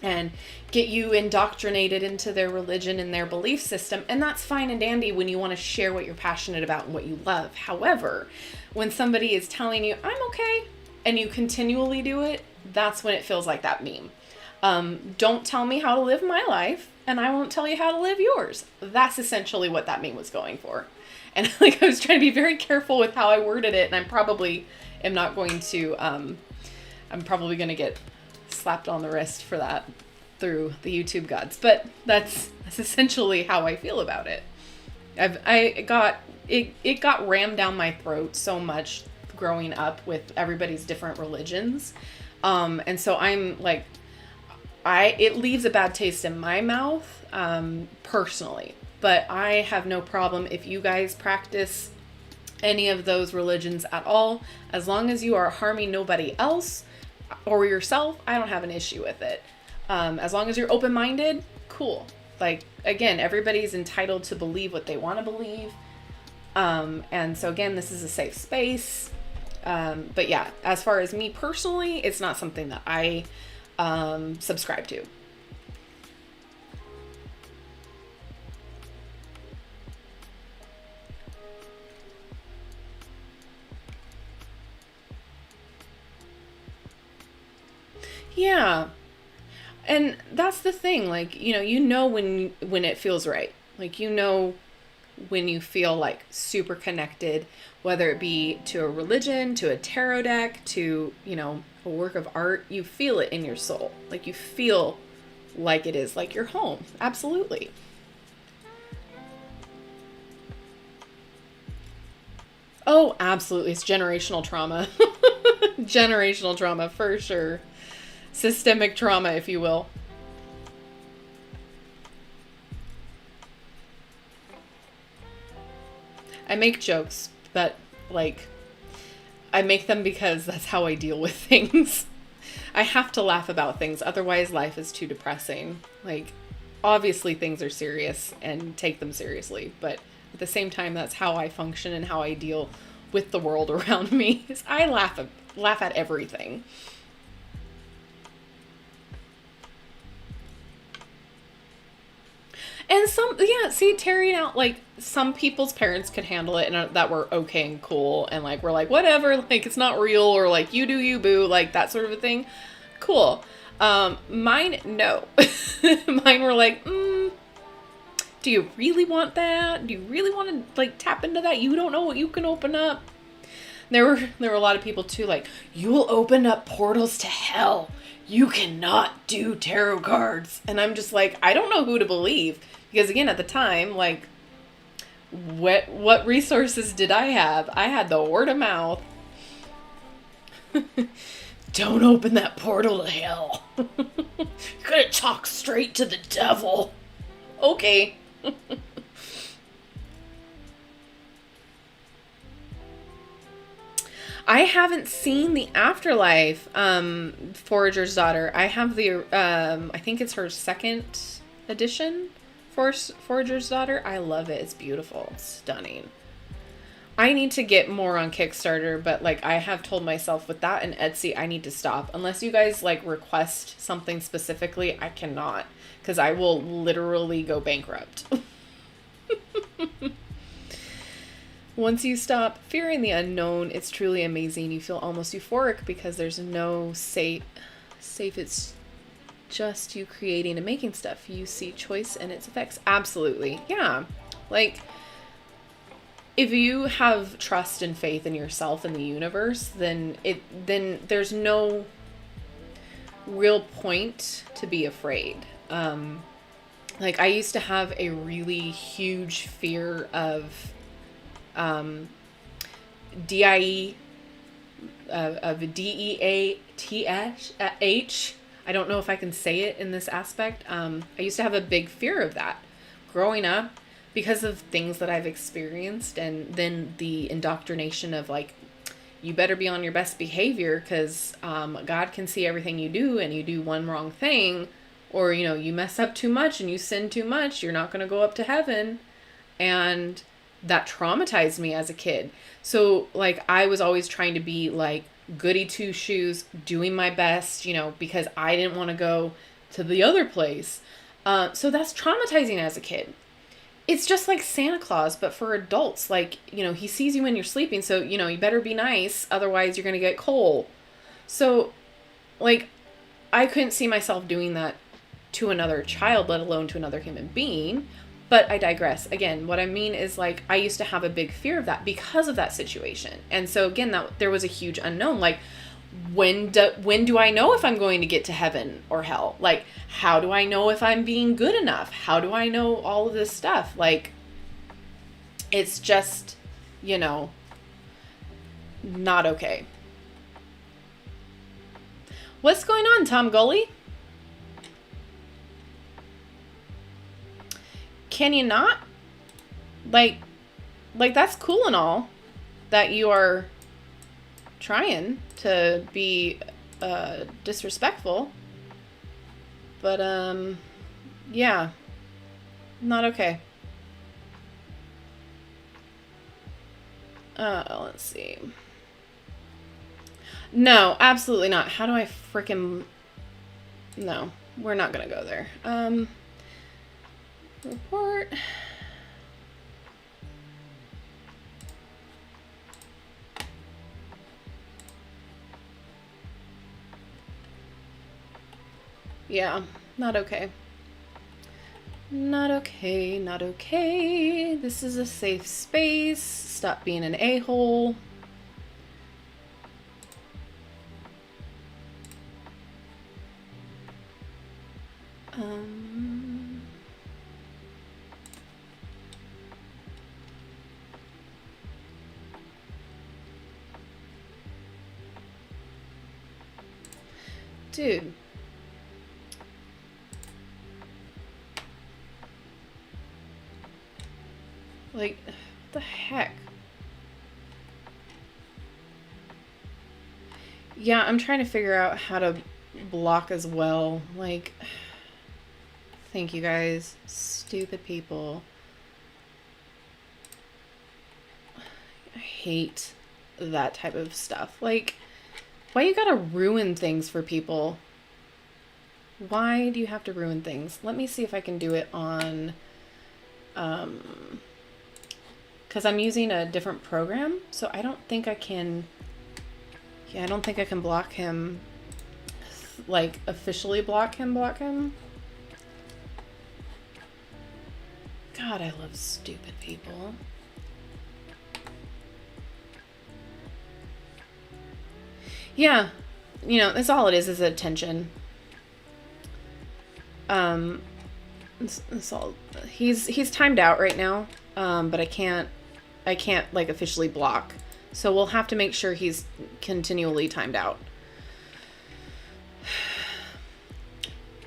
and get you indoctrinated into their religion and their belief system. And that's fine and dandy when you want to share what you're passionate about and what you love. However, when somebody is telling you, I'm okay, and you continually do it, that's when it feels like that meme. Don't tell me how to live my life, and I won't tell you how to live yours. That's essentially what that meme was going for. And I was trying to be very careful with how I worded it, and I'm probably going to get slapped on the wrist for that through the YouTube gods. But that's essentially how I feel about it. It got rammed down my throat so much growing up with everybody's different religions. And so I'm like, it leaves a bad taste in my mouth, personally. But I have no problem if you guys practice any of those religions at all. As long as you are harming nobody else or yourself, I don't have an issue with it. As long as you're open-minded, cool. Like, again, everybody's entitled to believe what they want to believe. And so again, this is a safe space. But yeah, as far as me personally, it's not something that I subscribe to. Yeah. And that's the thing, like, when it feels right. Like, when you feel like super connected, whether it be to a religion, to a tarot deck, to, a work of art, you feel it in your soul. Like, you feel like it is like your home. Absolutely. Oh, absolutely. It's generational trauma. Generational trauma for sure. Systemic trauma, if you will. I make jokes, but like, I make them because that's how I deal with things. I have to laugh about things, otherwise life is too depressing. Like, obviously things are serious and take them seriously, but at the same time, that's how I function and how I deal with the world around me. Is I laugh at everything. And tearing out, like, some people's parents could handle it and that were okay and cool. And, like, we're like, whatever, like, it's not real, or, like, you do you, boo, like, that sort of a thing. Cool. Mine, no. Mine were like, do you really want that? Do you really want to, like, tap into that? You don't know what you can open up. There were a lot of people, too, like, you will open up portals to hell. You cannot do tarot cards. And I'm just like, I don't know who to believe. Because again, at the time, like, what resources did I have? I had the word of mouth. Don't open that portal to hell. You're gonna talk straight to the devil. Okay. I haven't seen The Afterlife, Forager's Daughter. I have I think it's her second edition, Forager's Daughter. I love it. It's beautiful. It's stunning. I need to get more on Kickstarter, but, like, I have told myself with that and Etsy, I need to stop. Unless you guys, like, request something specifically, I cannot. Because I will literally go bankrupt. Once you stop fearing the unknown, it's truly amazing. You feel almost euphoric because there's no safe. It's just you creating and making stuff. You see choice and its effects. Absolutely. Yeah. Like, if you have trust and faith in yourself and the universe, then there's no real point to be afraid. Like, I used to have a really huge fear of DIE, of DEATH. I don't know if I can say it in this aspect. I used to have a big fear of that growing up because of things that I've experienced, and then the indoctrination of, like, you better be on your best behavior because God can see everything you do, and you do one wrong thing, or, you mess up too much and you sin too much, you're not going to go up to heaven. And that traumatized me as a kid. So, like, I was always trying to be, like, goody two shoes, doing my best, because I didn't want to go to the other place. So that's traumatizing as a kid. It's just like Santa Claus, but for adults. Like, he sees you when you're sleeping, so, you better be nice, otherwise you're going to get coal. So, like, I couldn't see myself doing that to another child, let alone to another human being. But I digress. Again, what I mean is, like, I used to have a big fear of that because of that situation. And so, again, there was a huge unknown. Like, when do I know if I'm going to get to heaven or hell? Like, how do I know if I'm being good enough? How do I know all of this stuff? Like, it's just, not okay. What's going on, Tom Gully? Can you not? Like that's cool and all that you are trying to be disrespectful, but yeah, not okay. Let's see. No, absolutely not. How do I frickin'... No, we're not gonna go there. Report. Yeah, not okay. Not okay, not okay. This is a safe space. Stop being an a-hole. Dude. Like, what the heck? Yeah, I'm trying to figure out how to block as well. Like, thank you guys. Stupid people. I hate that type of stuff. Like, why you gotta ruin things for people? Why do you have to ruin things? Let me see if I can do it on... because I'm using a different program, so I don't think I can... Yeah, I don't think I can block him, like, officially block him. God, I love stupid people. Yeah, you know, that's all it is attention. That's all. He's timed out right now, but I can't like officially block. So we'll have to make sure he's continually timed out.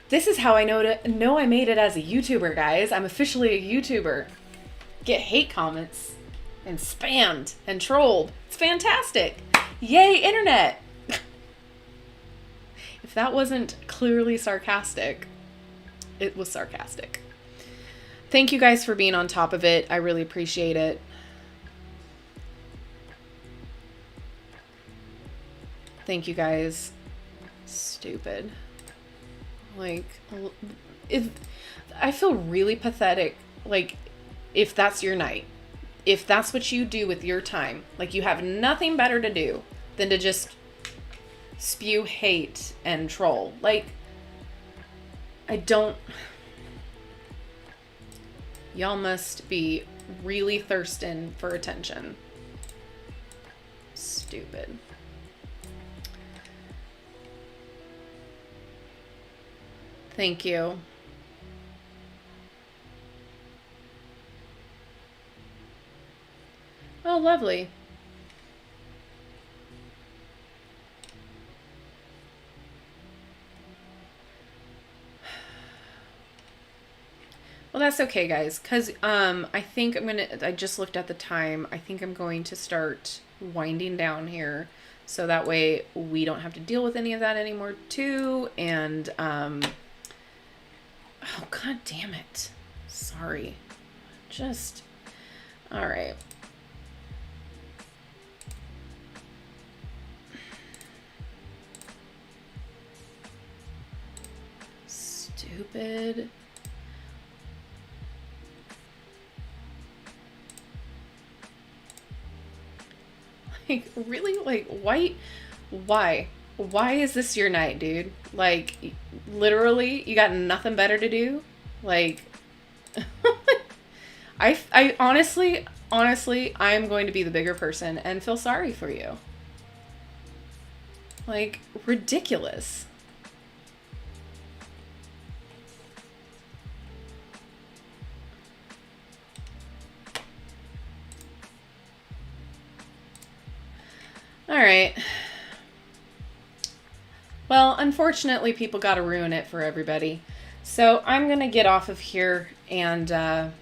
This is how I know I made it as a YouTuber, guys. I'm officially a YouTuber. Get hate comments and spammed and trolled. It's fantastic. Yay, internet. If that wasn't clearly sarcastic, it was sarcastic. Thank you guys for being on top of it. I really appreciate it. Thank you guys. Stupid. Like, if I feel really pathetic, like, if that's your night, if that's what you do with your time, like you have nothing better to do than to just spew hate and troll. Like, y'all must be really thirsting for attention. Stupid. Thank you. Oh, lovely. Well, that's okay, guys, because I think I just looked at the time. I think I'm going to start winding down here, so that way we don't have to deal with any of that anymore, too, and, oh, god damn it. Sorry. All right. Stupid. Like, really? Like, why is this your night, dude? Like, literally, you got nothing better to do? Like, I honestly, I'm going to be the bigger person and feel sorry for you. Like, ridiculous. All right. Well, unfortunately, people got to ruin it for everybody. So I'm going to get off of here, and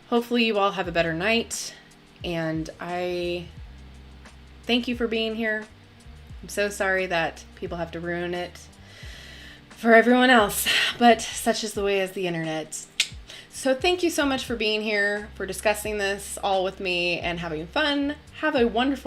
hopefully you all have a better night. And I thank you for being here. I'm so sorry that people have to ruin it for everyone else, but such is the way as the internet. So thank you so much for being here, for discussing this all with me and having fun. Have a wonderful